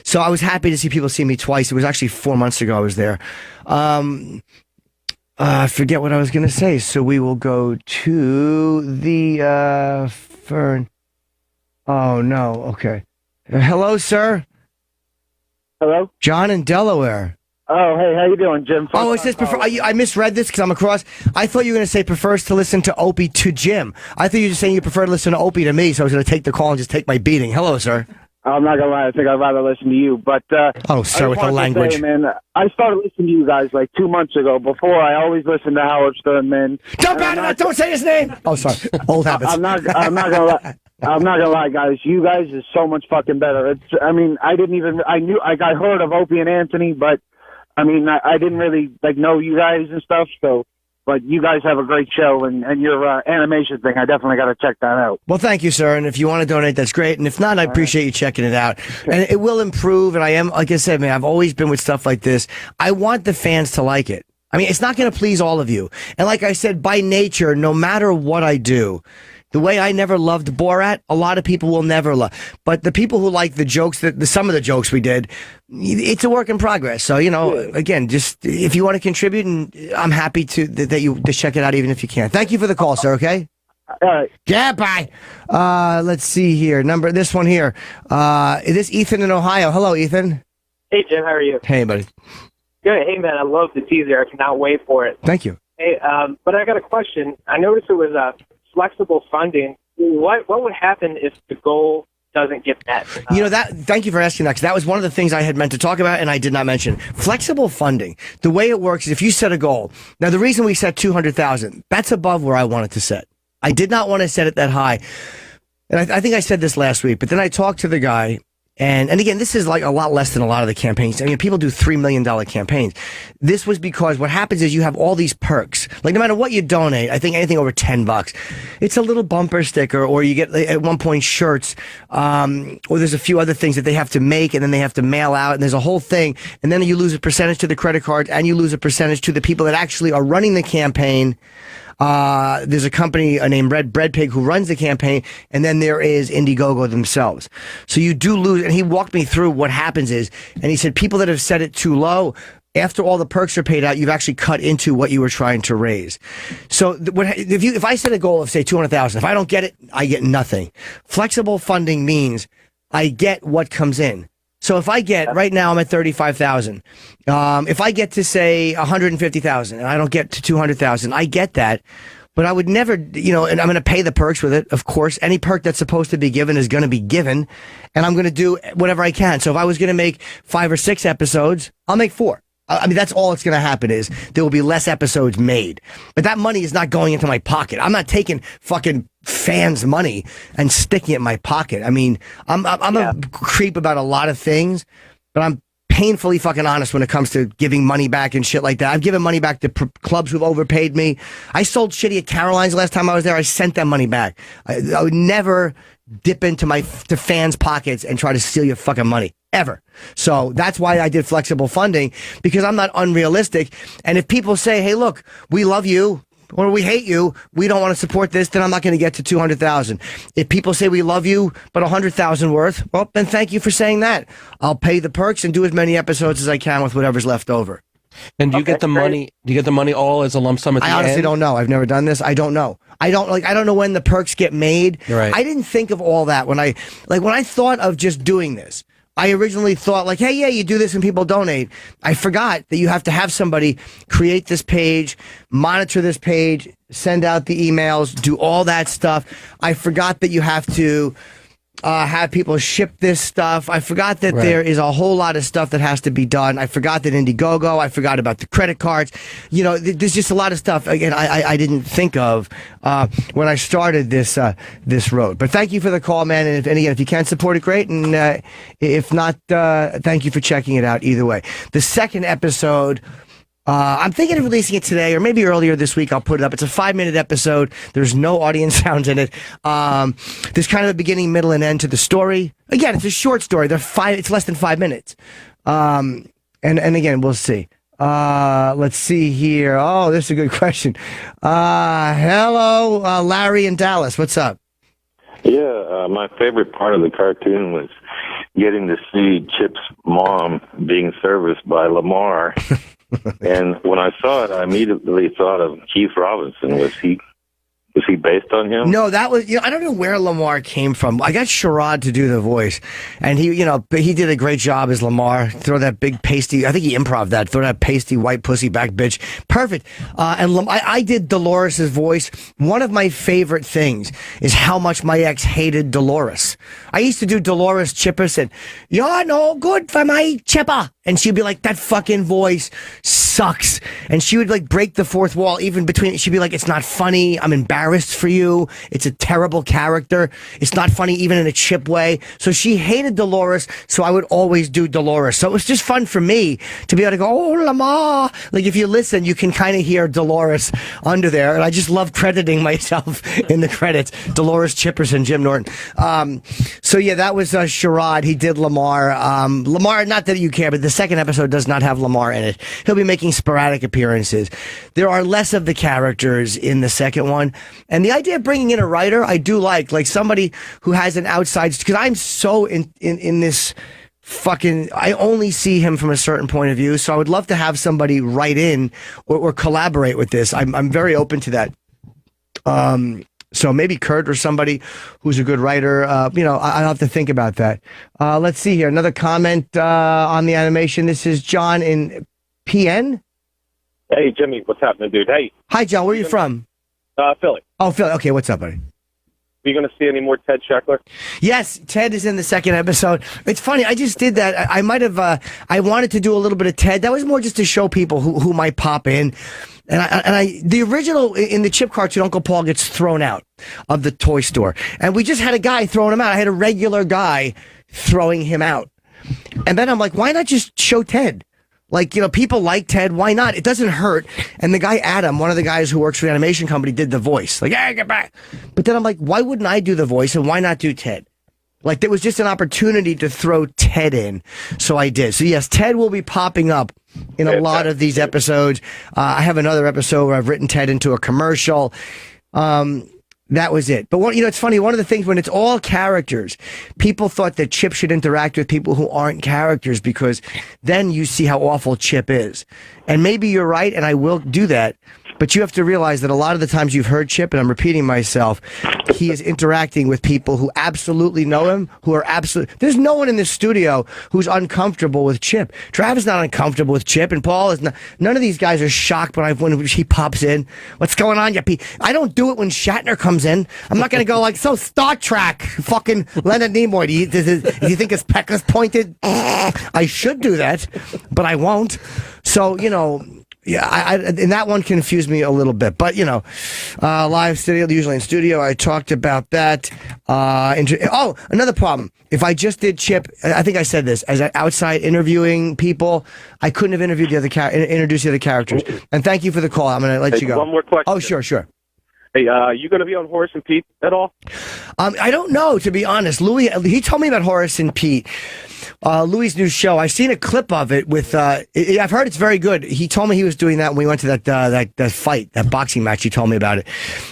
So I was happy to see people see me twice. It was actually 4 months ago I was there. I forget what I was going to say, so we will go to the Fern. Oh, no, okay. Hello, sir? Hello? John in Delaware. Oh, hey, how you doing, Jim? Oh, it says prefer. I misread this because I'm across. I thought you were going to say prefers to listen to Opie to Jim. I thought you were just saying you prefer to listen to Opie to me, so I was going to take the call and just take my beating. Hello, sir. I'm not gonna lie. I think I'd rather listen to you. But oh, sir, with the language, say, man. I started listening to you guys like 2 months ago. Before, I always listened to Howard Stern, man. Don't say his name. Oh, sorry. Old habits. I'm not gonna lie. I'm not gonna lie, guys. You guys is so much fucking better. I mean, I heard of Opie and Anthony, but I mean, I didn't really know you guys and stuff. So, but you guys have a great show, and your animation thing, I definitely got to check that out. Well, thank you, sir. And if you want to donate, that's great. And if not, I appreciate you checking it out. And it will improve. And I am, like I said, man, I've always been with stuff like this. I want the fans to like it. I mean, it's not going to please all of you. And like I said, by nature, no matter what I do, the way I never loved Borat, a lot of people will never love. But the people who like the jokes, some of the jokes we did, it's a work in progress. So, again, just if you want to contribute, and I'm happy that you to check it out, even if you can't. Thank you for the call, sir. Okay. All right. Yeah, bye. Let's see here. This one here. Is this Ethan in Ohio? Hello, Ethan. Hey, Jim. How are you? Hey, buddy. Good. Hey, man. I love the teaser. I cannot wait for it. Thank you. Hey, but I got a question. I noticed it was flexible funding. What would happen if the goal doesn't get met? Thank you for asking that, because that was one of the things I had meant to talk about and I did not mention. Flexible funding. The way it works is if you set a goal. Now, the reason we set 200,000, that's above where I wanted to set. I did not want to set it that high. And I think I said this last week, but then I talked to the guy. And again, this is like a lot less than a lot of the campaigns. I mean, people do $3 million campaigns. This was because what happens is you have all these perks. Like no matter what you donate, I think anything over $10, it's a little bumper sticker, or you get at one point shirts, or there's a few other things that they have to make and then they have to mail out, and there's a whole thing. And then you lose a percentage to the credit card, and you lose a percentage to the people that actually are running the campaign. There's a company named Red Bread Pig who runs the campaign, and then there is Indiegogo themselves. So you do lose, and he walked me through what happens is, and he said people that have set it too low, after all the perks are paid out, you've actually cut into what you were trying to raise. So if I set a goal of say 200,000, if I don't get it, I get nothing. Flexible funding means I get what comes in. So if I get, right now I'm at 35,000. If I get to say 150,000 and I don't get to 200,000, I get that. But I would never, and I'm going to pay the perks with it. Of course, any perk that's supposed to be given is going to be given, and I'm going to do whatever I can. So if I was going to make 5 or 6 episodes, I'll make 4. I mean, that's all it's going to happen is there will be less episodes made. But that money is not going into my pocket. I'm not taking fucking fans' money and sticking it in my pocket. I mean, I'm a creep about a lot of things, but I'm painfully fucking honest when it comes to giving money back and shit like that. I've given money back to clubs who've overpaid me. I sold shitty at Caroline's last time I was there. I sent that money back. I would never dip into to fans' pockets and try to steal your fucking money. Ever. So that's why I did flexible funding, because I'm not unrealistic. And if people say, hey, look, we love you, or we hate you, we don't want to support this, then I'm not going to get to 200,000. If people say we love you, but 100,000 worth, well, then thank you for saying that. I'll pay the perks and do as many episodes as I can with whatever's left over. And do you get the money? Do you get the money all as a lump sum at the end? I honestly don't know. I've never done this. I don't know. I don't know when the perks get made. Right. I didn't think of all that when I thought of just doing this. I originally thought like, hey, yeah, you do this and people donate. I forgot that you have to have somebody create this page, monitor this page, send out the emails, do all that stuff. I forgot that you have to have people ship this stuff. I forgot that there is a whole lot of stuff that has to be done. I forgot that Indiegogo. I forgot about the credit cards. There's just a lot of stuff. Again, I didn't think of when I started this road. But thank you for the call, man. And if you can support it, great. And if not, thank you for checking it out either way. The second episode, I'm thinking of releasing it today or maybe earlier this week. I'll put it up. It's a 5-minute episode. There's no audience sounds in it. There's kind of a beginning, middle, and end to the story. Again, it's a short story. It's less than 5 minutes. And again, we'll see. Let's see here. Oh, this is a good question. Hello, Larry in Dallas. What's up? Yeah, my favorite part of the cartoon was getting to see Chip's mom being serviced by Lamar. And when I saw it, I immediately thought of Keith Robinson. Was he Was he based on him? No, that was, I don't know where Lamar came from. I got Sherrod to do the voice, and he did a great job as Lamar. Throw that big pasty, I think he improv that, throw that pasty white pussy back bitch. Perfect. And I did Dolores' voice. One of my favorite things is how much my ex hated Dolores. I used to do Dolores Chippers and, "You're no good for my chipper." And she'd be like, "That fucking voice sucks." And she would like break the fourth wall even between, she'd be like, "It's not funny. I'm embarrassed for you. It's a terrible character. It's not funny even in a Chip way." So she hated Dolores. So I would always do Dolores. So it was just fun for me to be able to go, "Oh, Lamar." Like if you listen, you can kind of hear Dolores under there. And I just love crediting myself in the credits. Dolores Chippers and Jim Norton. So yeah, that was Sherrod. He did Lamar. Lamar, not that you care, but the second episode does not have Lamar in it. He'll be making sporadic appearances. There are less of the characters in the second one. And the idea of bringing in a writer, I do like somebody who has an outside, because I'm so in this fucking, I only see him from a certain point of view. So I would love to have somebody write in or collaborate with this. I'm very open to that. So maybe Kurt or somebody who's a good writer. I'll have to think about that. Let's see here. Another comment on the animation. This is John in PN. Hey, Jimmy. What's happening, dude? Hey. Hi, John. Where are you from? Philly. Oh, Philly. Okay, what's up, buddy? Are you going to see any more Ted Sheckler? Yes, Ted is in the second episode. It's funny. I just did that. I might have. I wanted to do a little bit of Ted. That was more just to show people who might pop in. And the original in the Chip cartoon, Uncle Paul gets thrown out of the toy store, and we just had a guy throwing him out. I had a regular guy throwing him out, and then I'm like, why not just show Ted? Like, people like Ted. Why not? It doesn't hurt. And the guy Adam, one of the guys who works for the animation company, did the voice. Like, "Hey, get back!" But then I'm like, why wouldn't I do the voice, and why not do Ted? Like, there was just an opportunity to throw Ted in, so I did. So yes, Ted will be popping up in a lot of these episodes. I have another episode where I've written Ted into a commercial. That was it. But it's funny. One of the things when it's all characters, people thought that Chip should interact with people who aren't characters, because then you see how awful Chip is. And maybe you're right, and I will do that. But you have to realize that a lot of the times you've heard Chip, and I'm repeating myself, he is interacting with people who absolutely know him, who are there's no one in this studio who's uncomfortable with Chip. Travis is not uncomfortable with Chip, and Paul is not. None of these guys are shocked when he pops in. "What's going on, Yippee?" I don't do it when Shatner comes in. I'm not going to go like, "So Star Trek, fucking Leonard Nimoy, do you think his peck is pointed?" I should do that, but I won't. So, yeah, and that one confused me a little bit. But, live studio, usually in studio, I talked about that. Another problem. If I just did Chip, I think I said this, as outside interviewing people, I couldn't have interviewed introduced the other characters. And thank you for the call. I'm going to let you go. One more question. Oh, sure. Hey, you going to be on Horace and Pete at all? I don't know, to be honest. Louis, he told me about Horace and Pete. Louis' new show. I've seen a clip of it with, I've heard it's very good. He told me he was doing that when we went to that fight, that boxing match. He told me about it.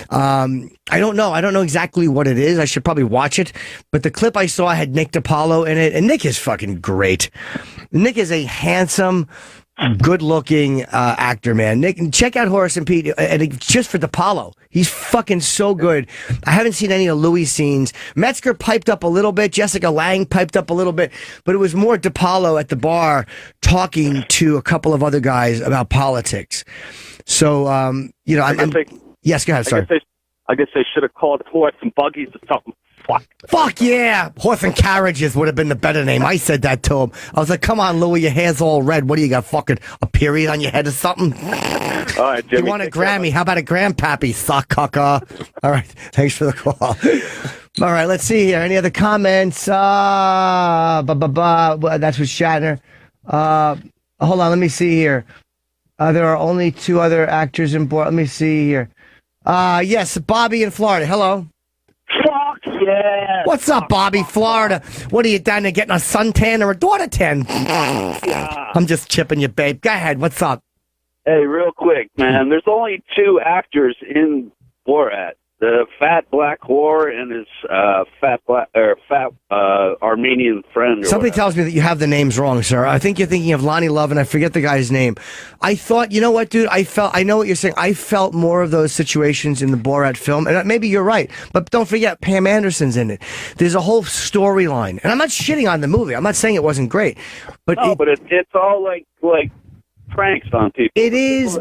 I don't know. I don't know exactly what it is. I should probably watch it. But the clip I saw had Nick DiPaolo in it, and Nick is fucking great. Nick is a handsome, good-looking actor, man. Nick, check out Horace and Pete, and just for DiPaolo. He's fucking so good. I haven't seen any of Louis' scenes. Metzger piped up a little bit. Jessica Lange piped up a little bit. But it was more DiPaolo at the bar talking to a couple of other guys about politics. So, yes, go ahead, sorry. I guess they should have called horse and buggies or something. Fuck yeah! Horse and carriages would have been the better name. I said that to him. I was like, "Come on, Louis, your hair's all red. What do you got? Fucking a period on your head or something?" All right, Jimmy. You want a Grammy? How about a grandpappy, sockcucker? All right, thanks for the call. All right, let's see here. Any other comments? That's with Shatner. Hold on, let me see here. There are only two other actors in board. Let me see here. Yes, Bobby in Florida. Hello. Fuck yeah. What's up, Bobby, Florida? What are you down there getting a suntan or a daughter tan? Yeah. I'm just chipping you, babe. Go ahead. What's up? Hey, real quick, man. There's only two actors in Borat: the fat black whore and his fat Armenian friend. Or Somebody whatever. tells me that you have the names wrong, sir. I think you're thinking of Lonnie Love, and I forget the guy's name. I thought, you know what, dude? I know what you're saying. I felt more of those situations in the Borat film, and maybe you're right. But don't forget, Pam Anderson's in it. There's a whole storyline, and I'm not shitting on the movie. I'm not saying it wasn't great, but but it's all like pranks on people. It is.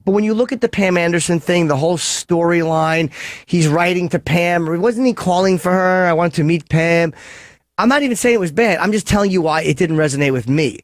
But when you look at the Pam Anderson thing, the whole storyline, he's writing to Pam. Wasn't he calling for her? I wanted to meet Pam. I'm not even saying it was bad. I'm just telling you why it didn't resonate with me.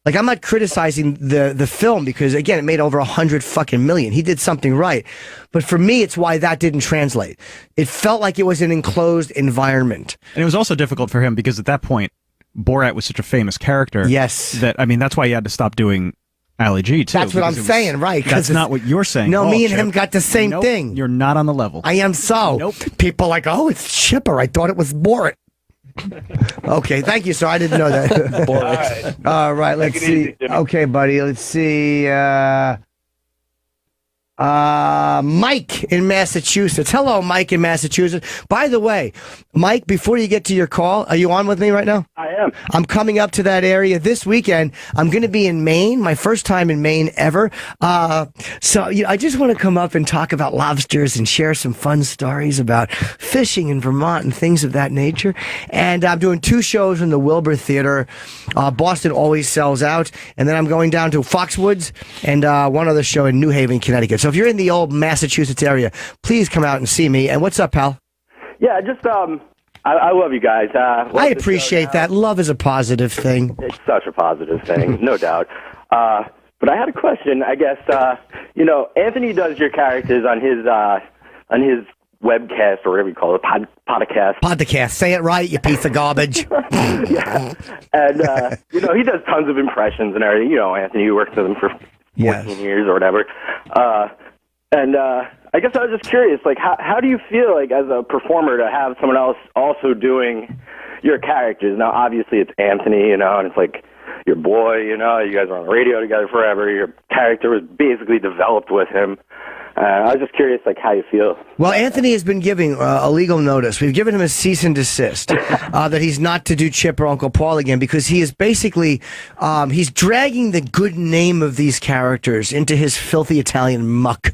Like, I'm not criticizing the film because, again, it made over 100 fucking million. He did something right. But for me, it's why that didn't translate. It felt like it was an enclosed environment. And it was also difficult for him because at that point, Borat was such a famous character. Yes. That, I mean, that's why he had to stop doing Ali G, too. That's what I'm saying, right? That's not what you're saying. No, me and Chip. him got the same Nope, thing. You're not on the level. I am so. Nope. People like, oh, it's Chipper. I thought it was Borat. Okay, thank you, sir. I didn't know that. All right, let's see. Okay, buddy, let's see. Mike in Massachusetts. Hello, Mike in Massachusetts. By the way, Mike, before you get to your call, are you on with me right now? I am. I'm coming up to that area this weekend. I'm going to be in Maine, my first time in Maine ever. So I just want to come up and talk about lobsters and share some fun stories about fishing in Vermont and things of that nature. And I'm doing 2 shows in the Wilbur Theater. Boston always sells out. And then I'm going down to Foxwoods and one other show in New Haven, Connecticut. So if you're in the old Massachusetts area, please come out and see me. And what's up, pal? Yeah, just I love you guys. I appreciate that. Love is a positive thing. It's such a positive thing, no doubt. But I had a question. I guess Anthony does your characters on his webcast or whatever you call it, podcast. Podcast. Say it right, you piece of garbage. Yeah, and he does tons of impressions and everything. Anthony, you worked with him for 14 years or whatever. And I guess I was just curious, like, how do you feel, like, as a performer to have someone else also doing your characters? Now, obviously, it's Anthony, and it's like your boy, you guys are on the radio together forever. Your character was basically developed with him. I was just curious, like, how you feel. Well, Anthony has been giving a legal notice. We've given him a cease and desist that he's not to do Chip or Uncle Paul again because he is basically he's dragging the good name of these characters into his filthy Italian muck.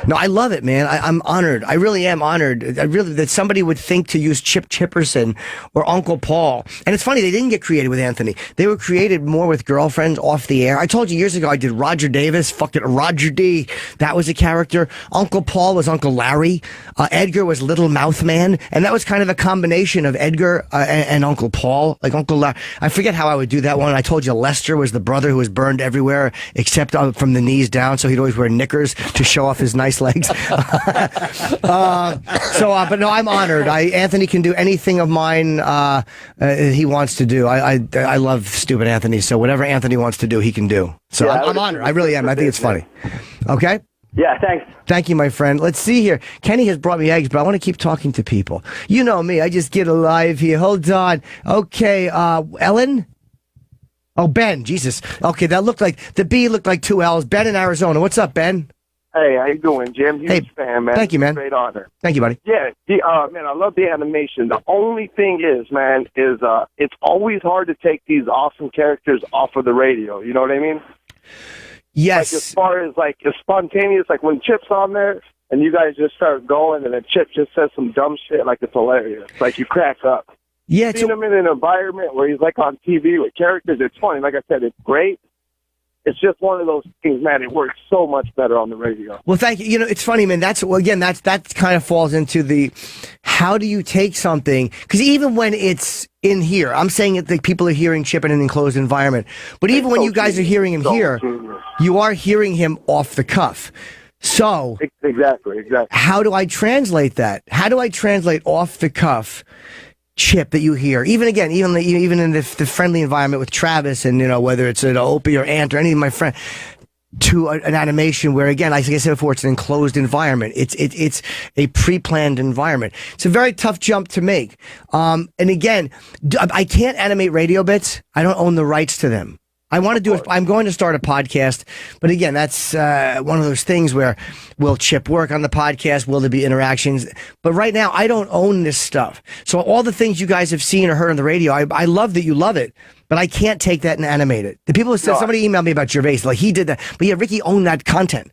No, I love it, man. I'm honored. I really am honored. That somebody would think to use Chip Chipperson or Uncle Paul. And it's funny, they didn't get created with Anthony. They were created more with girlfriends off the air. I told you years ago I did Roger Davis, fucking Roger D. That was a character. Uncle Paul was Uncle Larry. Edgar was Little Mouth Man. And that was kind of a combination of Edgar and Uncle Paul. Like Uncle Larry. I forget how I would do that one. I told you Lester was the brother who was burned everywhere except from the knees down. So he'd always wear knickers to show off his nice legs. But no, I'm honored. Anthony can do anything of mine he wants to do. I love stupid Anthony. So whatever Anthony wants to do, he can do. So yeah, I'm honored. I really am. I think it's funny. Okay? Yeah, thanks. Thank you, my friend. Let's see here. Kenny has brought me eggs, but I want to keep talking to people. You know me. I just get alive here. Hold on. Okay, Ellen? Oh, Ben. Jesus. Okay, that looked like, the B looked like 2 L's. Ben in Arizona. What's up, Ben? Hey, how you doing, Jim? Huge fan, man. Thank you, man. Great honor. Thank you, buddy. Yeah, man, I love the animation. The only thing is, man, it's always hard to take these awesome characters off of the radio. You know what I mean? Yes. Like, as far as, like, it's spontaneous, like when Chip's on there and you guys just start going and then Chip just says some dumb shit, like it's hilarious. Like, you crack up. Yeah. Seeing him in an environment where he's, like, on TV with characters, it's funny. Like I said, it's great. It's just one of those things, man. It works so much better on the radio. Well, thank you. You know, it's funny, man. That kind of falls into the, how do you take something? Because even when it's in here, I'm saying it, like people are hearing Chip in an enclosed environment. But even when you guys are hearing him here, you are hearing him off the cuff. So exactly. How do I translate that? How do I translate off the cuff Chip that you hear, even in the friendly environment with Travis, and whether it's an Opie or Ant or any of my friends, to an animation where, again, like I said before, it's an enclosed environment. It's a pre-planned environment. It's a very tough jump to make. And again, I can't animate radio bits. I don't own the rights to them. I want to do it. I'm going to start a podcast, but again, that's one of those things where will Chip work on the podcast? Will there be interactions? But right now, I don't own this stuff. So all the things you guys have seen or heard on the radio, I love that you love it, but I can't take that and animate it. The people who said, somebody emailed me about Gervais, like he did that, but yeah, Ricky owned that content,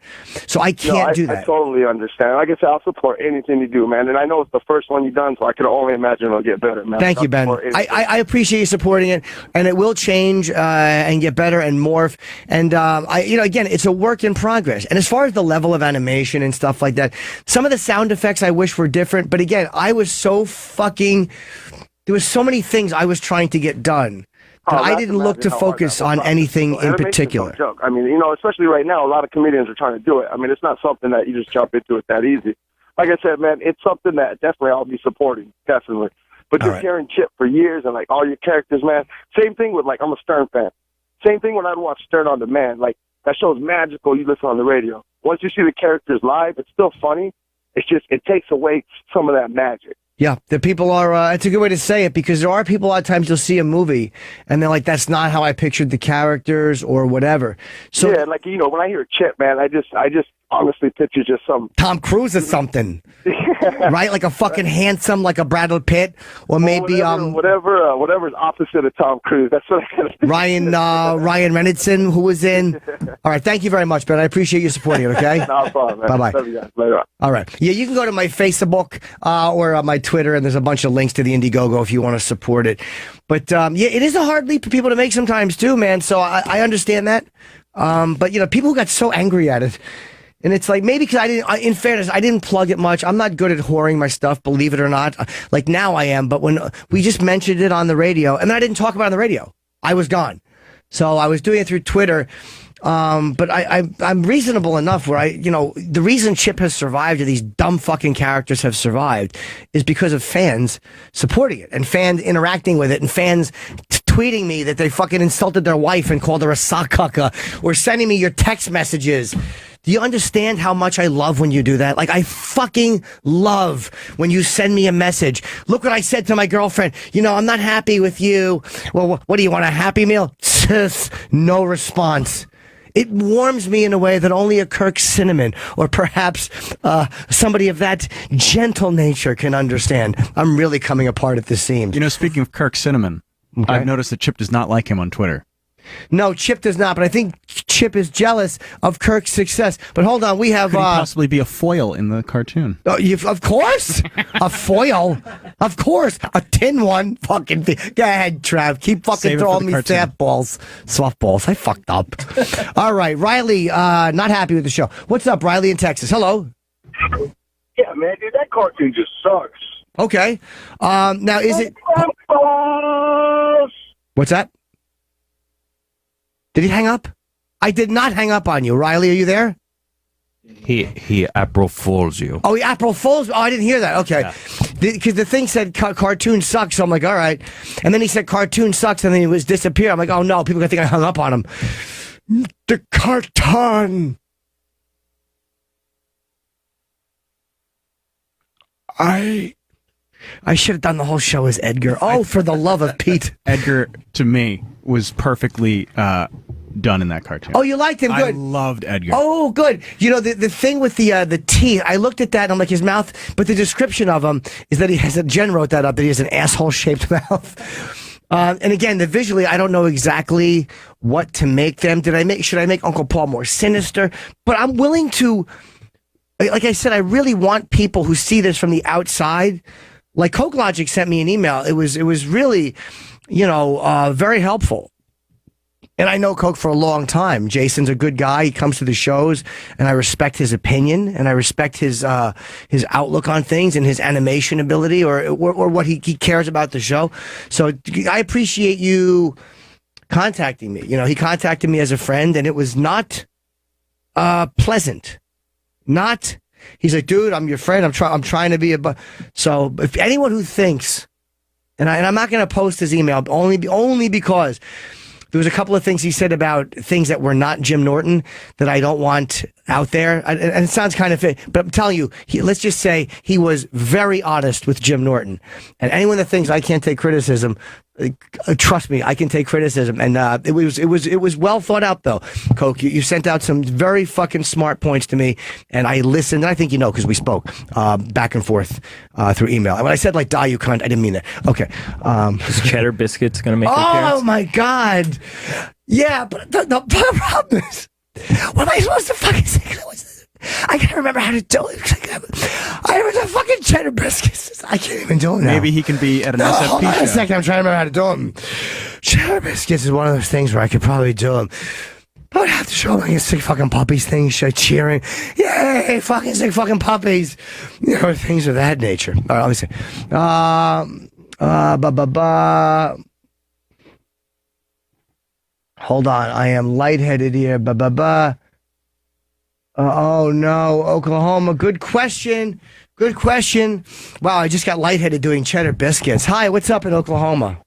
so I can't do that. I totally understand. Like I said, I'll support anything you do, man. And I know it's the first one you've done, so I can only imagine it'll get better, man. Thank you, Ben. I appreciate you supporting it, and it will change and get better and morph. And again, it's a work in progress. And as far as the level of animation and stuff like that, some of the sound effects I wish were different. But again, I was so fucking. There was so many things I was trying to get done. But I didn't look to focus on anything in particular. Joke. I mean, especially right now, a lot of comedians are trying to do it. I mean, it's not something that you just jump into it that easy. Like I said, man, it's something that definitely I'll be supporting, definitely. But just hearing Chip for years and, like, all your characters, man. Same thing with, like, I'm a Stern fan. Same thing when I watch Stern on Demand. Like, that show's magical. You listen on the radio. Once you see the characters live, it's still funny. It's just, it takes away some of that magic. Yeah, the people are, it's a good way to say it, because there are people a lot of times you'll see a movie and they're like, that's not how I pictured the characters or whatever. So yeah, like, when I hear Chip, man, I just honestly picture just some Tom Cruise or something, right? Like a fucking handsome, like a Brad Pitt, or maybe whatever's opposite of Tom Cruise. That's what I Ryan Reynolds, who was in. All right, thank you very much, Ben. I appreciate you supporting it. Okay, no problem, man. Bye-bye. Love you guys. Later on. All right, yeah, you can go to my Facebook or my Twitter, and there's a bunch of links to the Indiegogo if you want to support it. But yeah, it is a hard leap for people to make sometimes too, man. So I understand that. But people got so angry at it. And it's like, maybe because in fairness, I didn't plug it much. I'm not good at whoring my stuff, believe it or not. Like now I am, but when we just mentioned it on the radio, and then I didn't talk about it on the radio, I was gone. So I was doing it through Twitter. But I'm reasonable enough where the reason Chip has survived, or these dumb fucking characters have survived, is because of fans supporting it and fans interacting with it and fans tweeting me that they fucking insulted their wife and called her a sock cucka, or sending me your text messages. Do you understand how much I love when you do that? Like, I fucking love when you send me a message. Look what I said to my girlfriend. I'm not happy with you. Well, what do you want, a Happy Meal? No response. It warms me in a way that only a Kirk Cinnamon or perhaps somebody of that gentle nature can understand. I'm really coming apart at the seams. Speaking of Kirk Cinnamon, okay. I've noticed that Chip does not like him on Twitter. No, Chip does not, but I think Chip is jealous of Kirk's success. But hold on, we have... Could he possibly be a foil in the cartoon? Of course! A foil? Of course! A tin one? Fucking... Go ahead, Trav. Keep fucking throwing me softballs. I fucked up. All right, Riley, not happy with the show. What's up, Riley in Texas? Hello? Yeah, man, dude, that cartoon just sucks. Okay. Now, is it... What's that? Did he hang up? I did not hang up on you. Riley, are you there? He April Fools you. Oh, he April Fools? Oh, I didn't hear that. Okay. Because the thing said cartoon sucks, so I'm like, all right. And then he said cartoon sucks, and then he was disappear. I'm like, oh no, people are going to think I hung up on him. The cartoon. I should have done the whole show as Edgar. Oh, for the love of Pete. Edgar, to me, was perfectly done in that cartoon. Oh, you liked him? Good. I loved Edgar. Oh, good. The thing with the teeth, I looked at that and I'm like, his mouth, but the description of him is that he has Jen wrote that up, that he has an asshole-shaped mouth. And again, visually, I don't know exactly what to make them. Should I make Uncle Paul more sinister? But I'm willing to, like I said, I really want people who see this from the outside. Like Coke Logic sent me an email. It was really, very helpful. And I know Coke for a long time. Jason's a good guy. He comes to the shows, and I respect his opinion, and I respect his outlook on things and his animation ability, or what he cares about the show. So I appreciate you contacting me. He contacted me as a friend, and it was not pleasant. He's like, dude, I'm your friend. I'm trying to be so if anyone who thinks, and I'm not going to post his email only because there was a couple of things he said about things that were not Jim Norton that I don't want out there, and it sounds kind of fake, but I'm telling you, let's just say he was very honest with Jim Norton. And anyone that thinks I can't take criticism, trust me, I can take criticism. And it was well thought out, though. Coke, you sent out some very fucking smart points to me, and I listened. And I think you know because we spoke back and forth through email. And when I said like "die, you cunt," I didn't mean that. Okay. Is Cheddar Biscuits going to make an appearance? Oh my God! Yeah, but the problem is, what am I supposed to fucking say? I can't remember how to do it. I was a fucking Cheddar Biscuits. I can't even do it now. Maybe he can be at an SFP hold on show. a second. I'm trying to remember how to do them. Cheddar Biscuits is one of those things where I could probably do them. I would have to show like a sick fucking puppies thing, cheering. Yay, fucking sick fucking puppies. You know, things of that nature. All right, let me see. Hold on. I am lightheaded here. Oh no, Oklahoma. Good question. Good question. Wow, I just got lightheaded doing Cheddar Biscuits. Hi, what's up in Oklahoma?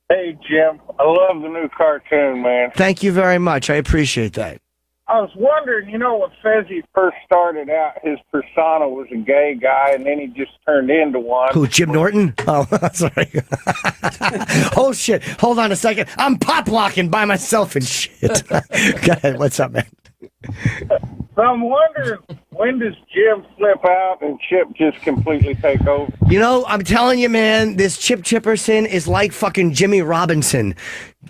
Hey, Jim. I love the new cartoon, man. Thank you very much. I appreciate that. I was wondering, you know, when Fezzi first started out, his persona was a gay guy, and then he just turned into one. Who, Jim Norton? Oh, sorry. Oh, shit. Hold on a second. I'm pop-locking by myself and shit. Go ahead. What's up, man? So I'm wondering, when does Jim flip out and Chip just completely take over? You know, I'm telling you, man, this Chip Chipperson is like fucking Jimmy Robinson,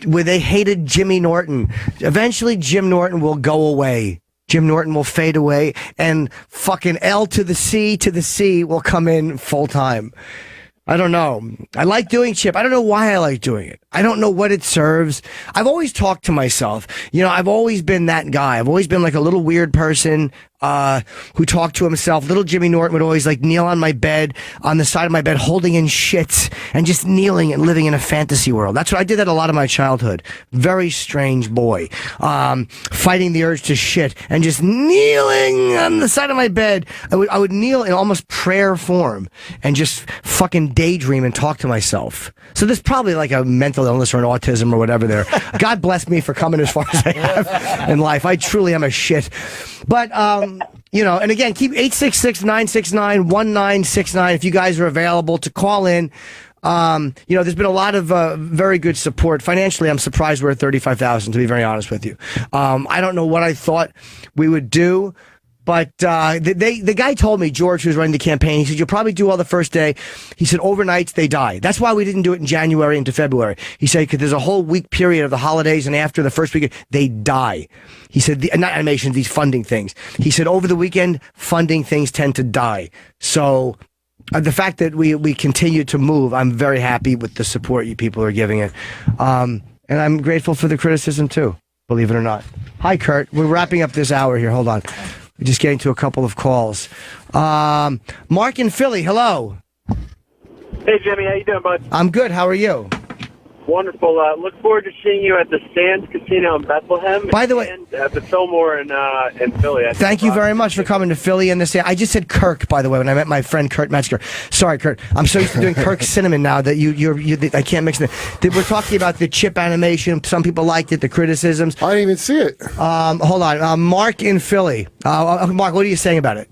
where they hated Jimmy Norton. Eventually, Jim Norton will go away. Jim Norton will fade away, and fucking L to the C will come in full time. I don't know. I like doing Chip. I don't know why I like doing it. I don't know what it serves. I've always talked to myself. You know, I've always been that guy. I've always been like a little weird person who talked to himself. Little Jimmy Norton would always like kneel on my bed, on the side of my bed, holding in shits and just kneeling and living in a fantasy world. That's what I did that a lot of my childhood. Very strange boy. Fighting the urge to shit and just kneeling on the side of my bed. I would kneel in almost prayer form and just fucking daydream and talk to myself. So there's probably like a mental illness or an autism or whatever there. God bless me for coming as far as I have in life. I truly am a shit. But, you know, and again, keep 866-969-1969 if you guys are available to call in. You know, there's been a lot of very good support. Financially, I'm surprised we're at $35,000, to be very honest with you. I don't know what I thought we would do. But the guy told me, George, who's running the campaign, he said, you'll probably do well the first day. He said, overnights, they die. That's why we didn't do it in January into February. He said, because there's a whole week period of the holidays, and after the first week, they die. He said, not animations, these funding things. He said, over the weekend, funding things tend to die. So the fact that we continue to move, I'm very happy with the support you people are giving it. And I'm grateful for the criticism, too, believe it or not. Hi, Kurt. We're wrapping up this hour here. Hold on. We're just getting to a couple of calls. Mark in Philly, hello. Hey, Jimmy, how you doing, bud? I'm good. How are you? Wonderful. Look forward to seeing you at the Sands Casino in Bethlehem. By the way, and at the Fillmore in Philly. Thank you very much for coming to Philly and this. I just said Kirk, by the way, when I met my friend Kurt Metzger. Sorry, Kurt. I'm so used to doing Kirk Cinnamon now that I can't mix it. We're talking about the Chip animation. Some people liked it. The criticisms. I didn't even see it. Hold on. Mark in Philly. Mark, what are you saying about it?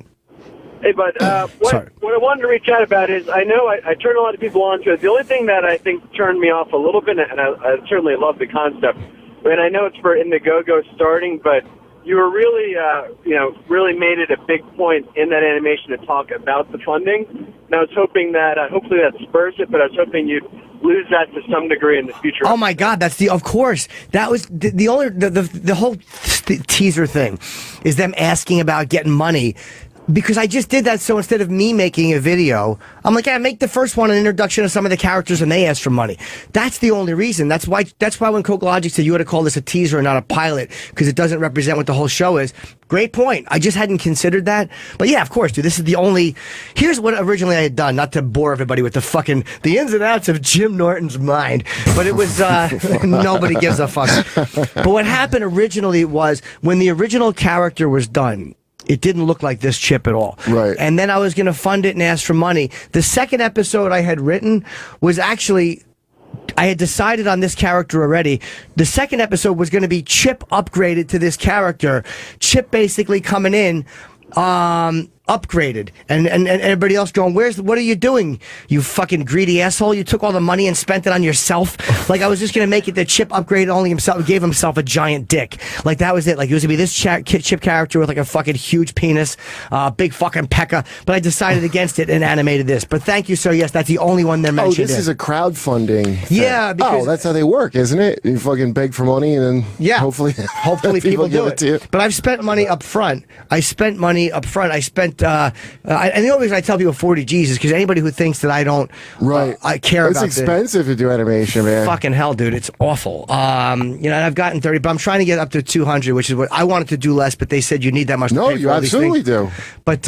Hey, bud. What I wanted to reach out about is, I know I turned a lot of people on to it. The only thing that I think turned me off a little bit, and I certainly love the concept, and I know it's for Indiegogo starting, but you were really, really made it a big point in that animation to talk about the funding. And I was hoping that, hopefully that spurs it, but I was hoping you'd lose that to some degree in the future. Oh my God, of course. That was the whole teaser thing is them asking about getting money. Because I just did that, so instead of me making a video, I'm like, make the first one an introduction of some of the characters, and they asked for money. That's the only reason. That's why when Coke Logic said you ought to call this a teaser and not a pilot, because it doesn't represent what the whole show is. Great point. I just hadn't considered that. But yeah, of course, dude, this is the only... Here's what originally I had done, not to bore everybody with the ins and outs of Jim Norton's mind. But it was, nobody gives a fuck. But what happened originally was, when the original character was done, it didn't look like this Chip at all. Right. And then I was going to fund it and ask for money. The second episode I had written was actually... I had decided on this character already. The second episode was going to be Chip upgraded to this character. Chip basically coming in, upgraded, and everybody else going, what are you doing, you fucking greedy asshole? You took all the money and spent it on yourself. Like, I was just gonna make it that Chip upgraded only himself, gave himself a giant dick. Like, that was it. Like, it was gonna be this Chip character with like a fucking huge penis, big fucking pecker. But I decided against it and animated this. But thank you, sir. Yes, that's the only one they're mentioned. Oh, this is a crowdfunding thing. Yeah, because that's how they work, isn't it? You fucking beg for money and then hopefully people do it. To you. But I've spent money up front. I spent, and the only reason I tell people 40 G's is because anybody who thinks that I don't I care about it's expensive to do animation, man. Fucking hell, dude, it's awful. And I've gotten 30, but I'm trying to get up to 200, which is what I wanted to do less, but they said you need that much. No, to pay you for all these absolutely things. do. But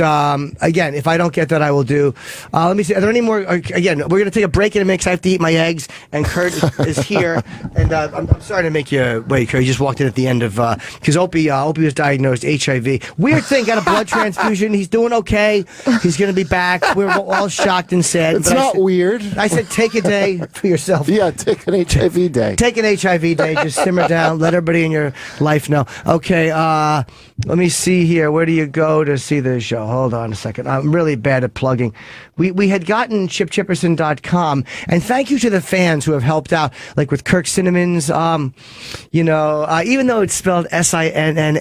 again, if I don't get that, I will do. Let me see. Are there any more? Again, we're going to take a break in a mix. I have to eat my eggs, and Kurt is here. And I'm sorry to make you wait, Kurt. You just walked in at the end of because Opie was diagnosed HIV. Weird thing, got a blood transfusion. He's doing okay. He's going to be back. We're all shocked and sad. It's not weird. I said take a day for yourself. Yeah, take an HIV day. Take an HIV day. Just simmer down. Let everybody in your life know. Okay, let me see here. Where do you go to see the show? Hold on a second. I'm really bad at plugging. We had gotten chipchipperson.com, and thank you to the fans who have helped out, like with Kirk Cinnamon's, even though it's spelled Sinnamin,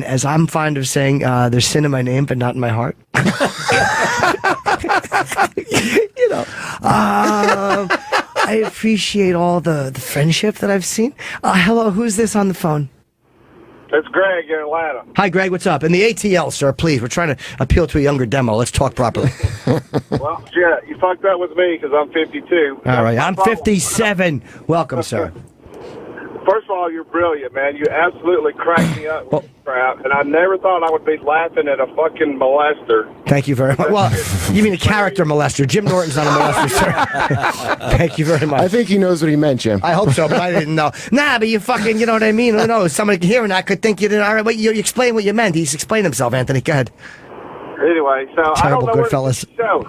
as I'm fond of saying, there's sin in my name, but not in my heart. I appreciate all the friendship that I've seen. Hello, who's this on the phone? It's Greg in Atlanta. Hi, Greg, what's up? In the ATL, sir, please. We're trying to appeal to a younger demo. Let's talk properly. Well, yeah, you fucked up with me because I'm 52. All right, I'm 57. Welcome, sir. First of all, you're brilliant, man. You absolutely cracked me up with crap, and I never thought I would be laughing at a fucking molester. Thank you very much. Well, you mean a character molester. Jim Norton's not a molester, sir. Thank you very much. I think he knows what he meant, Jim. I hope so, but I didn't know. Nah, but you fucking, you know what I mean? Who knows? Somebody hearing that could think you didn't. All right, but you explain what you meant. He's explained himself, Anthony. Go ahead. Anyway, so I don't know where Goodfellas. to show.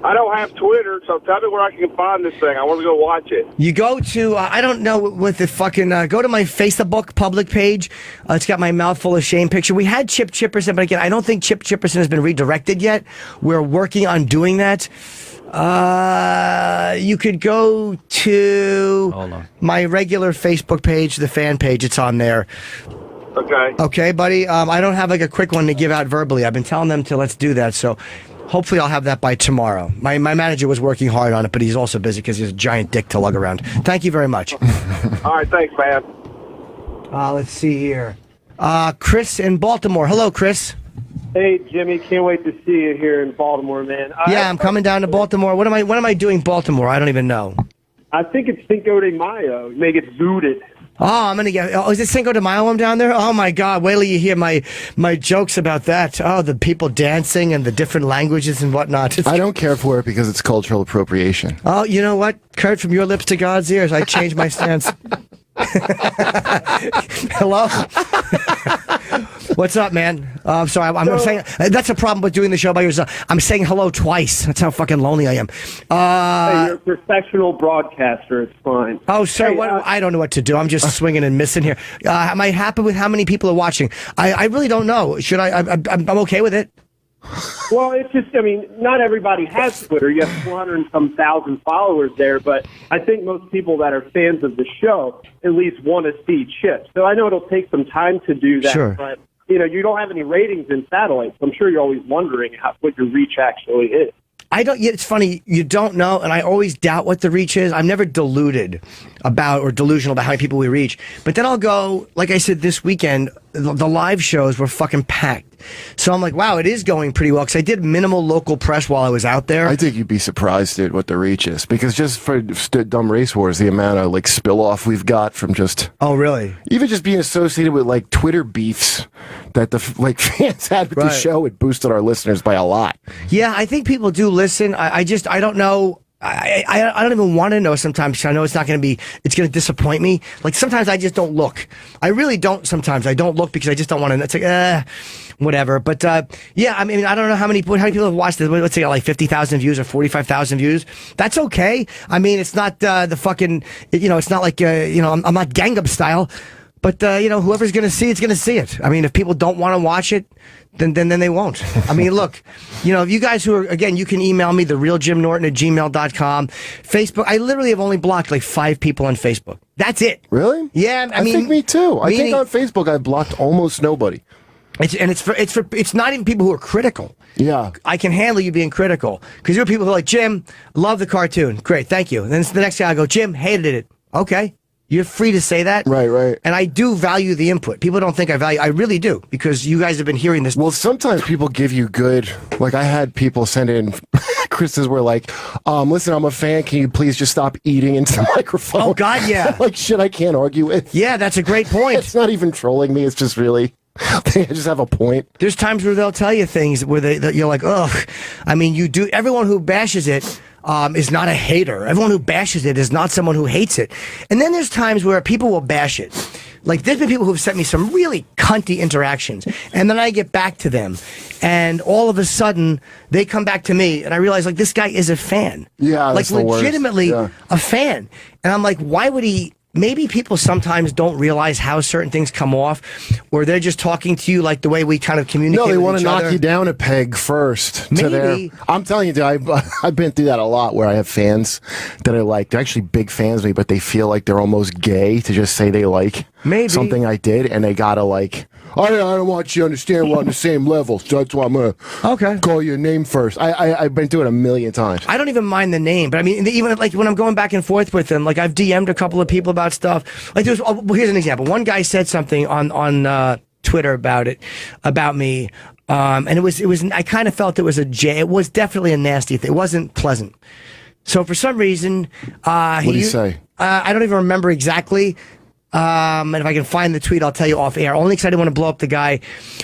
I don't have Twitter, so tell me where I can find this thing. I want to go watch it. You go to, I don't know what the fucking, go to my Facebook public page. It's got my mouth full of shame picture. We had Chip Chipperson, but again, I don't think Chip Chipperson has been redirected yet. We're working on doing that. You could go to my regular Facebook page, the fan page. It's on there. Okay. Okay, buddy. I don't have like a quick one to give out verbally. I've been telling them to let's do that, so hopefully I'll have that by tomorrow. My manager was working hard on it, but he's also busy because he has a giant dick to lug around. Thank you very much. All right, thanks, man. Let's see here. Chris in Baltimore. Hello, Chris. Hey, Jimmy, can't wait to see you here in Baltimore, man. I'm coming down to Baltimore. What am I doing in Baltimore? I don't even know. I think it's Cinco de Mayo. You may get booted. Oh, I'm gonna get. Oh, is it Cinco de Mayo I'm down there? Oh my God! Wait till you hear my jokes about that. Oh, the people dancing and the different languages and whatnot. I don't care for it because it's cultural appropriation. Oh, you know what, Kurt? From your lips to God's ears, I changed my stance. Hello. What's up, man? I'm sorry. I'm saying that's a problem with doing the show by yourself. I'm saying hello twice. That's how fucking lonely I am. Hey, you're a professional broadcaster. It's fine. Oh, sir, hey, I don't know what to do. I'm just swinging and missing here. Am I happy with how many people are watching? I really don't know. Should I'm okay with it. Well, it's just, I mean, not everybody has Twitter. You have 400 and some thousand followers there, but I think most people that are fans of the show at least want to see Chip. So I know it'll take some time to do that, sure. But, you don't have any ratings in satellite, so I'm sure you're always wondering what your reach actually is. It's funny, you don't know, and I always doubt what the reach is. I'm never deluded about or delusional about how many people we reach. But then I'll go, like I said, this weekend, the live shows were fucking packed. So I'm like, wow, it is going pretty well, because I did minimal local press while I was out there. I think you'd be surprised at what the reach is, because just for Dumb Race Wars, the amount of like spill-off we've got from just... Oh, really? Even just being associated with like Twitter beefs that the fans had with the show, it boosted our listeners by a lot. Yeah, I think people do listen. I don't know. I don't even want to know sometimes 'cause I know it's going to disappoint me. Like sometimes I just don't look. I really don't sometimes. I don't look because I just don't want to. It's like, whatever. But yeah, I mean, I don't know how many people have watched this. Let's say like 50,000 views or 45,000 views. That's okay. I mean, it's not the fucking, it's not like, I'm not Gangnam Style. But, whoever's going to see it's going to see it. I mean, if people don't want to watch it, then they won't. I mean, look, if you guys again, you can email me, therealjimnorton@gmail.com. Facebook, I literally have only blocked like 5 people on Facebook. That's it. Really? Yeah, I think me too. I think on Facebook I blocked almost nobody. It's not even people who are critical. Yeah. I can handle you being critical. Because there are people who are like, Jim, love the cartoon. Great, thank you. And then the next guy I go, Jim, hated it. Okay. You're free to say that. Right. And I do value the input. People don't think I really do, because you guys have been hearing this. Well, sometimes people give you good, like I had people send in, Chris's were like, listen, I'm a fan. Can you please just stop eating into the microphone? Oh, God, yeah. Like shit I can't argue with. Yeah, that's a great point. It's not even trolling me. It's just really, they just have a point. There's times where they'll tell you things where you're like, ugh. I mean, everyone who bashes it is not a hater. Everyone who bashes it is not someone who hates it. And then there's times where people will bash it. Like, there's been people who've sent me some really cunty interactions, and then I get back to them, and all of a sudden, they come back to me, and I realize, like, this guy is a fan. Yeah, that's like, the worst. legitimately a fan. And I'm like, why would he... Maybe people sometimes don't realize how certain things come off, or they're just talking to you like the way we kind of communicate. No, they want to knock you down a peg first. Maybe. I'm telling you, dude, I've been through that a lot, where I have fans that are like, they're actually big fans of me, but they feel like they're almost gay to just say they like something I did, and they gotta like, I don't want you to understand we're on the same level, so that's why I'm gonna call you a name first. I've been through it a million times. I don't even mind the name, but I mean, even like when I'm going back and forth with them, like I've DM'd a couple of people about stuff. Like here's an example. One guy said something on Twitter about me, and it was. I kind of felt it was it was definitely a nasty thing. It wasn't pleasant. So for some reason, what did he say? I don't even remember exactly. And if I can find the tweet, I'll tell you off air. Only because I didn't want to blow up the guy,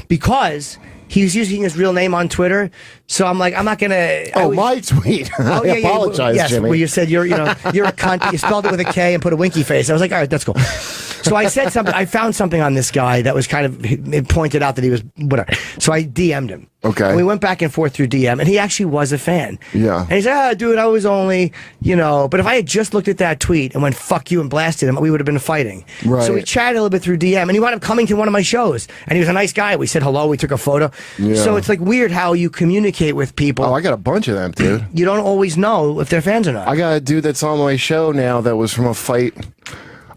because he was using his real name on Twitter. So I'm like, I'm not gonna. My tweet. I apologize, yes, Jimmy. Well, you said you're a cunt. You spelled it with a K and put a winky face. I was like, all right, that's cool. So I said something. I found something on this guy that was kind of. It pointed out that he was whatever. So I DM'd him. Okay. And we went back and forth through DM, and he actually was a fan. Yeah. And he said, dude, I was only, but if I had just looked at that tweet and went, fuck you, and blasted him, we would have been fighting. Right. So we chatted a little bit through DM, and he wound up coming to one of my shows. And he was a nice guy. We said hello. We took a photo. Yeah. So it's like weird how you communicate with people. Oh, I got a bunch of them, dude. You don't always know if they're fans or not. I got a dude that's on my show now that was from a fight.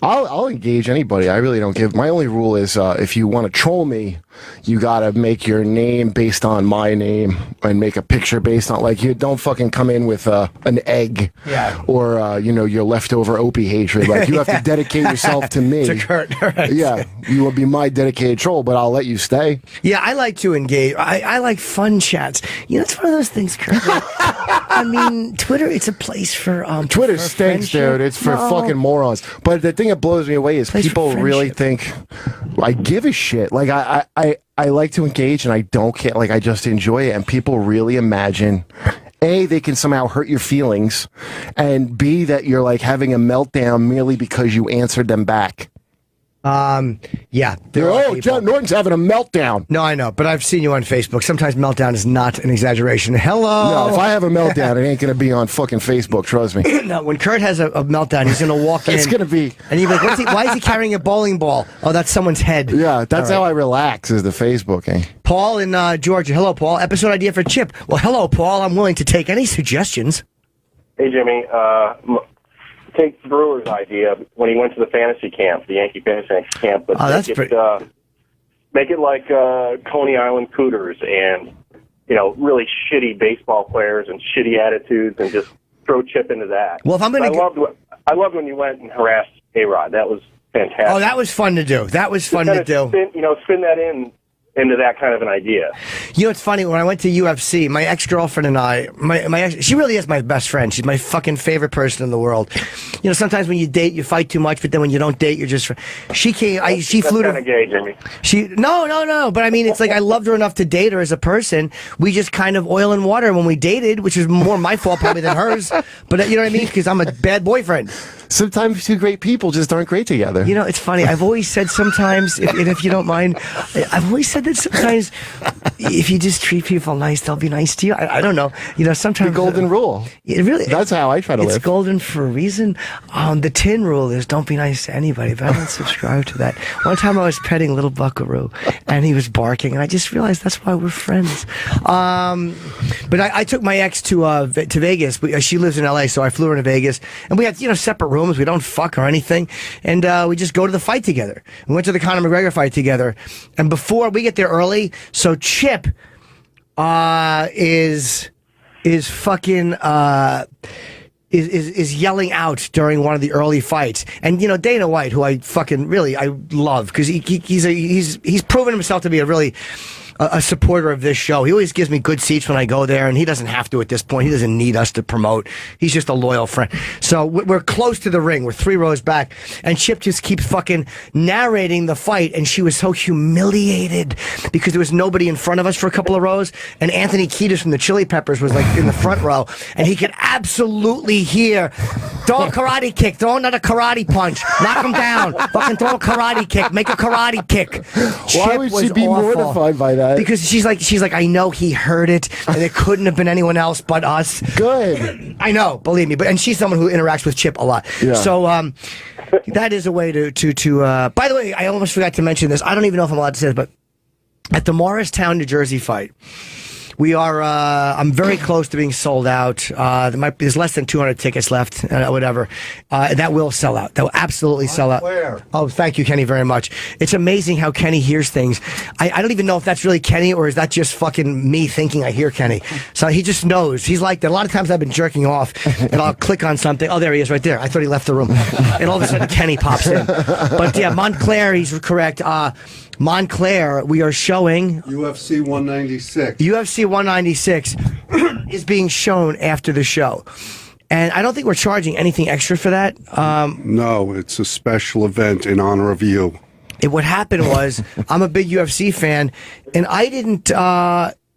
I'll engage anybody. I really don't give. My only rule is if you want to troll me, you gotta make your name based on my name and make a picture based on, like, you don't fucking come in with an egg or your leftover Opie hatred. Like, you have to dedicate yourself to me. To Kurt, right. Yeah, you will be my dedicated troll, but I'll let you stay. Yeah, I like to engage. I like fun chats. It's one of those things, Kurt. I mean, Twitter, it's a place for Twitter for stinks, friendship. dude. It's for fucking morons. But the thing that blows me away is people really think I give a shit. Like, I like to engage, and I don't care. Like, I just enjoy it, and people really imagine A, they can somehow hurt your feelings, and B, that you're like having a meltdown merely because you answered them back. Yeah. Jim Norton's having a meltdown. No, I know, but I've seen you on Facebook. Sometimes meltdown is not an exaggeration. Hello. No, if I have a meltdown, it ain't gonna be on fucking Facebook. Trust me. No, when Kurt has a meltdown, he's gonna walk in. It's gonna be. And you're like, why is he carrying a bowling ball? Oh, that's someone's head. Yeah, that's All how right. I relax, is the Facebooking. Paul in Georgia. Hello, Paul. Episode idea for Chip. Well, hello, Paul. I'm willing to take any suggestions. Hey, Jimmy. Take Brewer's idea when he went to the fantasy camp, the Yankee fantasy camp. But make it like Coney Island Cooters and, really shitty baseball players and shitty attitudes, and just throw Chip into that. Well, if I'm going to... I loved when you went and harassed A-Rod. That was fantastic. Oh, that was fun to do. That was fun to do. Spin that in into that kind of an idea. You know, it's funny. When I went to UFC, my ex-girlfriend and I, my ex, she really is my best friend. She's my fucking favorite person in the world. You know, sometimes when you date, you fight too much, but then when you don't date, you're just. She came. She flew to. Gay, Jimmy. No. But I mean, it's like I loved her enough to date her as a person. We just kind of oil and water when we dated, which was more my fault probably than hers. But you know what I mean? Because I'm a bad boyfriend. Sometimes two great people just aren't great together. You know, it's funny. I've always said sometimes, if you don't mind, I've always said that sometimes if you just treat people nice, they'll be nice to you. I don't know. You know, sometimes... The golden rule. It really, that's how I try to live. It's golden for a reason. The tin rule is don't be nice to anybody, but I don't subscribe to that. One time I was petting little Buckaroo, and he was barking, and I just realized that's why we're friends. But I took my ex to Vegas. She lives in L.A., so I flew her to Vegas, and we had, separate rooms. We don't fuck or anything, and we just go to the fight together. We went to the Conor McGregor fight together, and before we get there early, so Chip is fucking is yelling out during one of the early fights, and Dana White, who I fucking really I love because he's proven himself to be a supporter of this show. He always gives me good seats when I go there, and he doesn't have to at this point. He doesn't need us to promote. He's just a loyal friend. So we're close to the ring. We're 3 rows back, and Chip just keeps fucking narrating the fight, and she was so humiliated because there was nobody in front of us for a couple of rows, and Anthony Kiedis from the Chili Peppers was like in the front row, and he could absolutely hear, throw a karate kick, throw another karate punch, knock him down, fucking throw a karate kick, make a karate kick. Why would she be mortified by that? Because she's like, I know he heard it, and it couldn't have been anyone else but us. Good. I know, believe me. And she's someone who interacts with Chip a lot. Yeah. So that is a way to. By the way, I almost forgot to mention this. I don't even know if I'm allowed to say this, but at the Morristown, New Jersey fight, we are. I'm very close to being sold out. There's less than 200 tickets left. Whatever. That will sell out. That will absolutely sell out. Where? Oh, thank you, Kenny, very much. It's amazing how Kenny hears things. I don't even know if that's really Kenny or is that just fucking me thinking I hear Kenny. So he just knows. He's like that. A lot of times I've been jerking off and I'll click on something. Oh, there he is, right there. I thought he left the room. And all of a sudden Kenny pops in. But yeah, Montclair, he's correct. Montclair, we are showing UFC 196. UFC 196 is being shown after the show. And I don't think we're charging anything extra for that. No, it's a special event in honor of you. What happened was, I'm a big UFC fan, and I didn't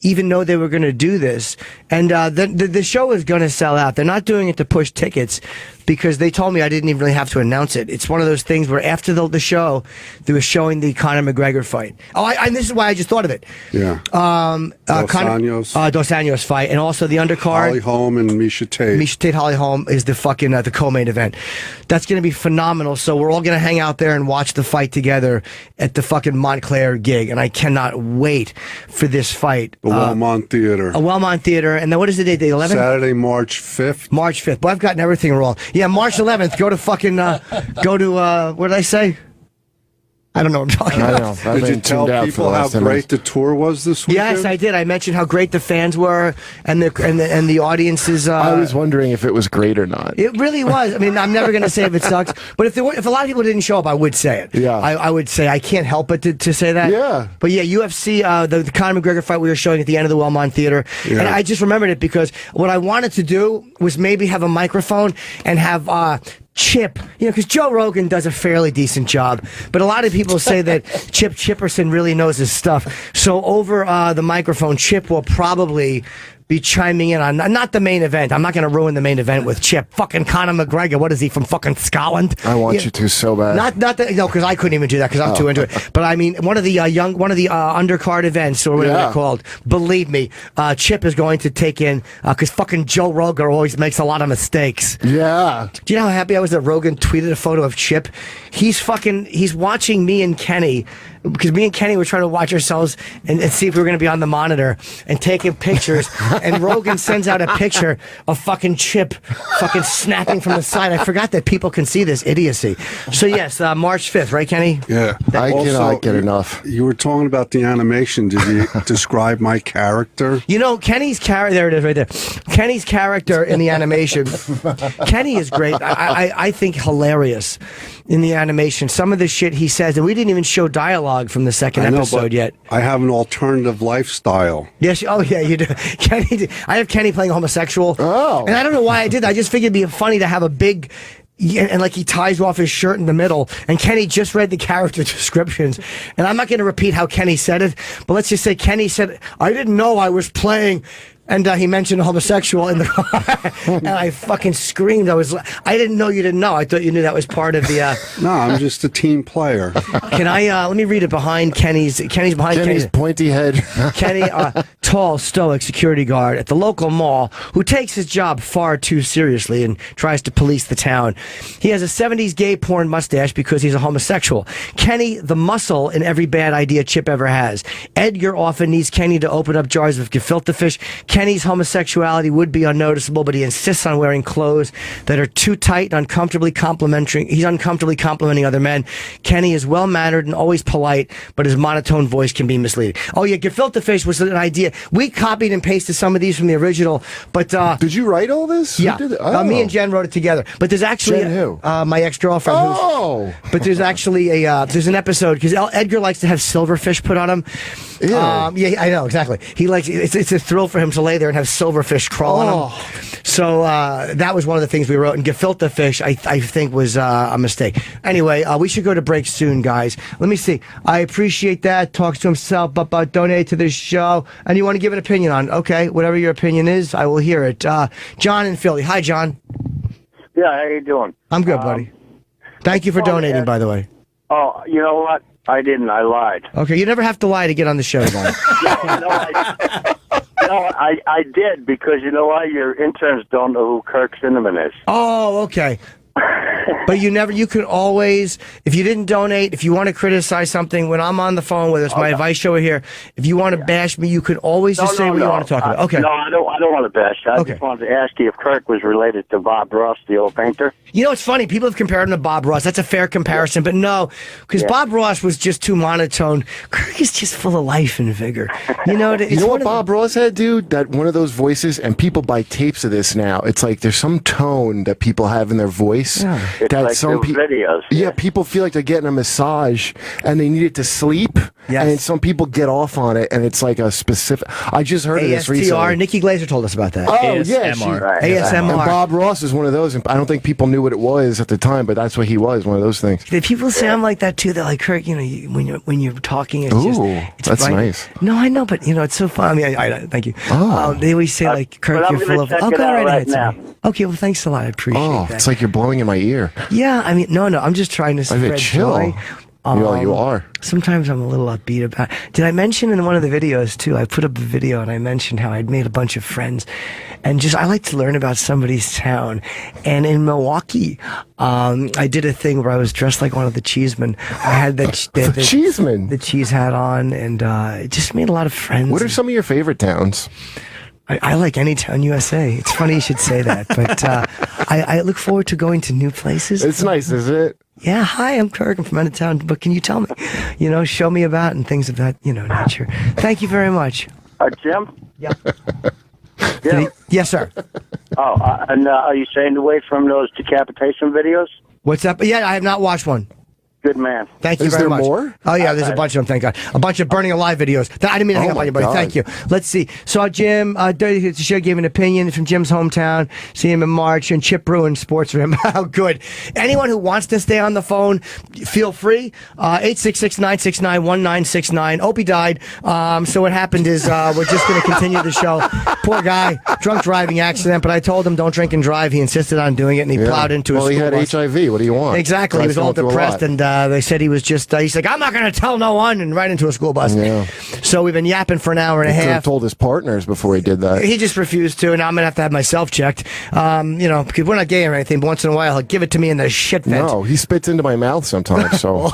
even know they were going to do this. And the show is going to sell out. They're not doing it to push tickets because they told me I didn't even really have to announce it. It's one of those things where after the show, they were showing the Conor McGregor fight. Oh, and this is why I just thought of it. Yeah. Dos Anjos fight, and also the undercard. Holly Holm and Misha Tate. Misha Tate, Holly Holm is the fucking the co-main event. That's going to be phenomenal. So we're all going to hang out there and watch the fight together at the fucking Montclair gig, and I cannot wait for this fight. The Wellmont Theater. A Wellmont Theater, and then what is the date? The 11th? Saturday, March 5th. March 5th. Boy, I've gotten everything wrong. Yeah, March 11th. Go to fucking, what did I say? I don't know what I'm talking about. Did you tell people how great the tour was this weekend? Yes, I did. I mentioned how great the fans were and the audiences. I was wondering if it was great or not. It really was. I mean, I'm never going to say if it sucks, but if a lot of people didn't show up, I would say it. Yeah, I would say I can't help but to say that. Yeah. But yeah, UFC, the Conor McGregor fight we were showing at the end of the Wellmont Theater, and I just remembered it because what I wanted to do was maybe have a microphone and have Chip, because Joe Rogan does a fairly decent job, but a lot of people say that Chip Chipperson really knows his stuff. So over the microphone, Chip will probably be chiming in on not the main event. I'm not going to ruin the main event with Chip. Fucking Conor McGregor. What is he from fucking Scotland? I want you to so bad. Not that, no, because I couldn't even do that because I'm too into it. But I mean, one of the undercard events or whatever they're called. Believe me, Chip is going to take in because fucking Joe Rogan always makes a lot of mistakes. Yeah. Do you know how happy I was that Rogan tweeted a photo of Chip? He's watching me and Kenny. Because me and Kenny were trying to watch ourselves and see if we were going to be on the monitor and taking pictures. And Rogan sends out a picture of fucking Chip fucking snapping from the side. I forgot that people can see this idiocy. So yes, March 5th, right, Kenny? Yeah. I cannot get enough. You were talking about the animation. Did you describe my character? Kenny's character, there it is right there. Kenny's character in the animation. Kenny is great. I think hilarious in the animation. Some of the shit he says, and we didn't even show dialogue. dialogue from the second episode yet. I have an alternative lifestyle. Yes. Oh, yeah, you do. Kenny, I have Kenny playing a homosexual. Oh. And I don't know why I did that. I just figured it'd be funny to have a big... And like he ties off his shirt in the middle, and Kenny just read the character descriptions, and I'm not going to repeat how Kenny said it, but let's just say Kenny said, "I didn't know I was playing," and he mentioned a homosexual in the car, and I fucking screamed. I didn't know you didn't know. I thought you knew that was part of the. No, I'm just a team player. Can I let me read it behind Kenny's behind Kenny's pointy head. Kenny, tall, stoic security guard at the local mall who takes his job far too seriously and tries to police the town. He has a 70s gay porn mustache because he's a homosexual. Kenny, the muscle in every bad idea Chip ever has. Edgar often needs Kenny to open up jars of gefilte fish. Kenny's homosexuality would be unnoticeable, but he insists on wearing clothes that are too tight and uncomfortably complimenting. He's uncomfortably complimenting other men. Kenny is well-mannered and always polite, but his monotone voice can be misleading. Oh yeah, gefilte fish was an idea. We copied and pasted some of these from the original, but did you write all this? Yeah, me and Jen wrote it together. But there's actually Jen who? My ex-girlfriend. Oh, but there's actually there's an episode because Edgar likes to have silverfish put on him. Yeah, I know exactly. He likes it's a thrill for him to lay there and have silverfish crawl on him. So that was one of the things we wrote. And gefilte fish, I think, was a mistake. Anyway, we should go to break soon, guys. Let me see. I appreciate that. Talks to himself, but donate to this show. And you want to give an opinion on? Okay, whatever your opinion is, I will hear it. John in Philly. Hi, John. Yeah, how you doing? I'm good, buddy. Thank you for donating, by the way. Oh, you know what? I didn't. I lied. Okay, you never have to lie to get on the show, John. I did because you know why? Your interns don't know who Kirk Cinnamon is. Oh, okay. But you can always, if you didn't donate, if you want to criticize something, when I'm on the phone, whether it's my advice show or here, if you want to bash me, you can always just say what you want to talk about. Okay. No, I don't want to bash you. I just wanted to ask you if Kirk was related to Bob Ross, the old painter. You know, it's funny. People have compared him to Bob Ross. That's a fair comparison, but no, because Bob Ross was just too monotone. Kirk is just full of life and vigor. You know, you know what Bob Ross had, dude? That one of those voices, and people buy tapes of this now. It's like there's some tone that people have in their voice. Yeah. That like some videos. Yeah, people feel like they're getting a massage and they need it to sleep. Yes. And some people get off on it, and it's like a specific. I just heard of this recently. ASTR. Nikki Glaser told us about that. Oh, ASMR. yeah. ASMR. And Bob Ross is one of those. And I don't think people knew what it was at the time, but that's what he was, one of those things. People sound like that too. They're like, Kirk, you know, when you're talking, it's it's that's right. nice. No, I know, but you know, it's so fun. I mean, I thank you. Oh. They always say like, Kirk, you're full of. Check it Go out right ahead. now. Okay, well, thanks a lot. I appreciate that. It's like you're blowing in my ear. Yeah, I mean, no, I'm just trying to spread chill. joy. You are. Sometimes I'm a little upbeat about it. Did I mention in one of the videos, too, I put up a video and I mentioned how I'd made a bunch of friends. And I like to learn about somebody's town. And in Milwaukee, I did a thing where I was dressed like one of the cheesemen. I had the cheeseman? The cheese hat on, and it just made a lot of friends. What are some of your favorite towns? I like any town USA. It's funny you should say that, but I look forward to going to new places. It's nice, is it? Yeah, hi, I'm Kirk. I'm from out of town, but can you tell me, show me about and things of that, nature. Thank you very much. Jim? Yeah. Jim? Yes, sir. Oh, and are you staying away from those decapitation videos? What's up? Yeah, I have not watched one. Good man. Thank you very much. Is there more? Oh, yeah, there's a bunch of them, thank God. A bunch of burning alive videos. I didn't mean to hang up on you, buddy. Thank you. Let's see. Saw Jim, Dirty Hits the Show, gave an opinion from Jim's hometown. See him in March, and Chip ruined sports for him. How good. Anyone who wants to stay on the phone, feel free. 866-969-1969. Opie died. So what happened is we're just going to continue the show. Poor guy, drunk driving accident, but I told him don't drink and drive. He insisted on doing it, and he plowed into a school Well, he had bus. HIV. What do you want? Exactly. He was all depressed, and they said he was just, he's like, I'm not going to tell no one, and right into a school bus. Yeah. So we've been yapping for an hour and a He could have half. told his partners before he did that. He just refused to, and I'm going to have myself checked. Because we're not gay or anything, but once in a while he'll give it to me in the shit vent. No, he spits into my mouth sometimes. So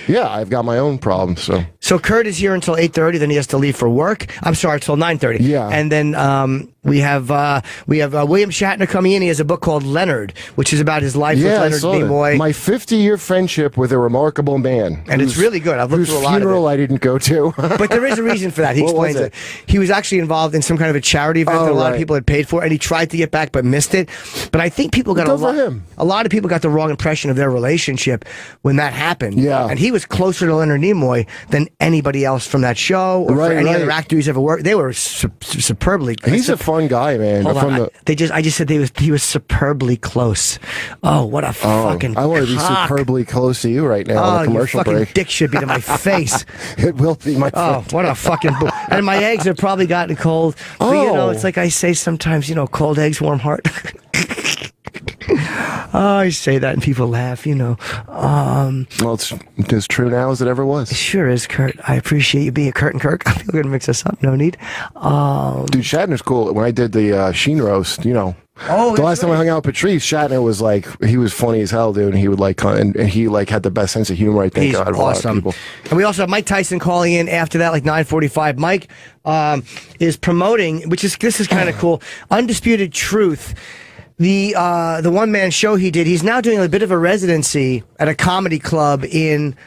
yeah, I've got my own problems. So Kurt is here until 8:30. Then he has to leave for work. I'm sorry, till 9:30. Yeah, and then we have William Shatner coming in. He has a book called Leonard, which is about his life with Leonard Nimoy. My 50-year friendship with a remarkable man, and it's really good. I've looked through a lot of it. Funeral I didn't go to, but there is a reason for that. He explains it. He was actually involved in some kind of a charity event that a lot of people had paid for, and he tried to get back but missed it. But I think people got a lot of people got the wrong impression of their relationship when that happened. Yeah. And he was closer to Leonard Nimoy than anybody else from that show or for any other actor who's ever worked. They were superbly. He's a fun guy, man. Hold on. I just said he was superbly close. Oh, what a fucking I want to be cock. superbly close to you right now on a commercial your fucking break. dick should be to my face. It will be, my friend. Oh, what a fucking and my eggs have probably gotten cold. But, you know, it's like I say sometimes, you know, cold eggs, warm heart. I say that and people laugh, you know. Well, it's as true now as it ever was. It sure is, Kurt. I appreciate you being Kurt and Kirk. I feel we're going to mix us up. No need. Dude, Shatner's cool. When I did the Sheen roast, you know. Oh, the last time I hung out with Patrice, Shatner was like, he was funny as hell, dude. And he would like, and he like had the best sense of humor, I think, He's out of a lot of awesome. people. And we also have Mike Tyson calling in after that, like 9:45. Mike is promoting, this is kind of cool, Undisputed Truth. The one-man show he did, he's now doing a bit of a residency at a comedy club in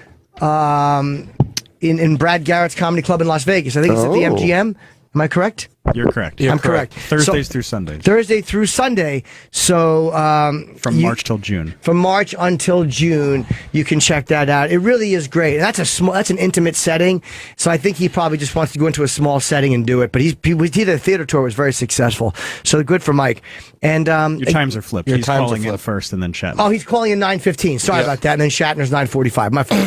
Brad Garrett's comedy club in Las Vegas. I think it's at the MGM. Am I correct? You're correct. I'm correct. Thursdays through Sundays. Thursday through Sunday. So from March till June. From March until June, you can check that out. It really is great. That's an intimate setting. So I think he probably just wants to go into a small setting and do it. But the theater tour was very successful. So good for Mike. And your times are flipped. He's calling in first and then Shatner. Oh, he's calling in 9:15. Sorry about that. And then Shatner's 9:45. My fault.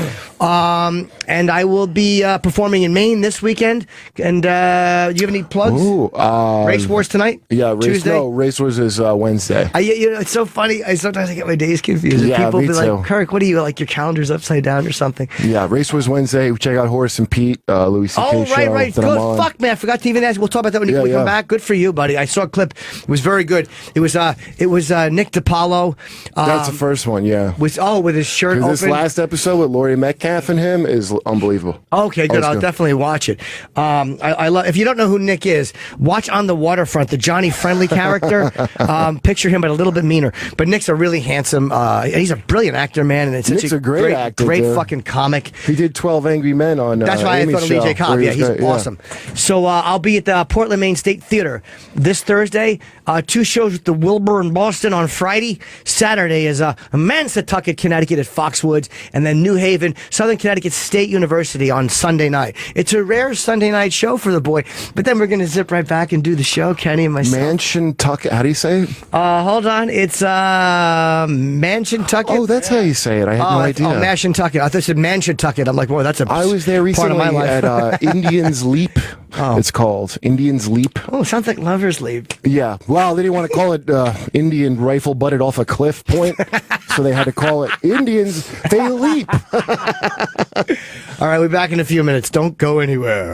And I will be performing in Maine this weekend. And do you have any plugs? Race Wars tonight? Yeah, Tuesday? Race Wars is Wednesday. You know, it's so funny. Sometimes I get my days confused. Yeah, People me be too. like, Kirk, what are you, like your calendar's upside down or something? Yeah, Race Wars Wednesday. Check out Horace and Pete, Louis C.K. Oh, show. right. that I'm Good. on. Fuck, man. I forgot to even ask. We'll talk about that when we come back. Good for you, buddy. I saw a clip. It was very good. It was Nick DiPaolo. That's the first one, yeah. With his shirt open. This last episode with Laurie Metcalf and him is unbelievable. Okay, good. I'll definitely watch it. I love. If you don't know who Nick is, watch On the Waterfront, the Johnny Friendly character. Picture him, but a little bit meaner. But Nick's a really handsome. He's a brilliant actor, man, and it's Nick's such a great actor, great dude. fucking comic. He did 12 Angry Men on. That's why Amy's I thought of show, Lee J. Cobb. Yeah, he's awesome. So I'll be at the Portland, Maine State Theater this Thursday. 2 shows with the Wilbur in Boston on Friday. Saturday is Mansettucket, Connecticut at Foxwoods, and then New Haven, Southern Connecticut State University on Sunday night. It's a rare Sunday night show for the boy, but then we're going to zip right back and do the show, Kenny and myself. Mansiontucket. How do you say it? Hold on. It's Mansiontucket. Oh, that's how you say it. I had no idea. Oh, Mansiontucket. I thought it said Mansiontucket. I'm like, whoa, that's I was there recently part of my life. at Indians Leap. It's called Indians Leap. Oh, sounds like Lovers Leap. Yeah. Well, they didn't want to call it Indian rifle butted off a cliff point, so they had to call it Indians They Leap. All right, we'll be back in a few minutes. Don't go anywhere.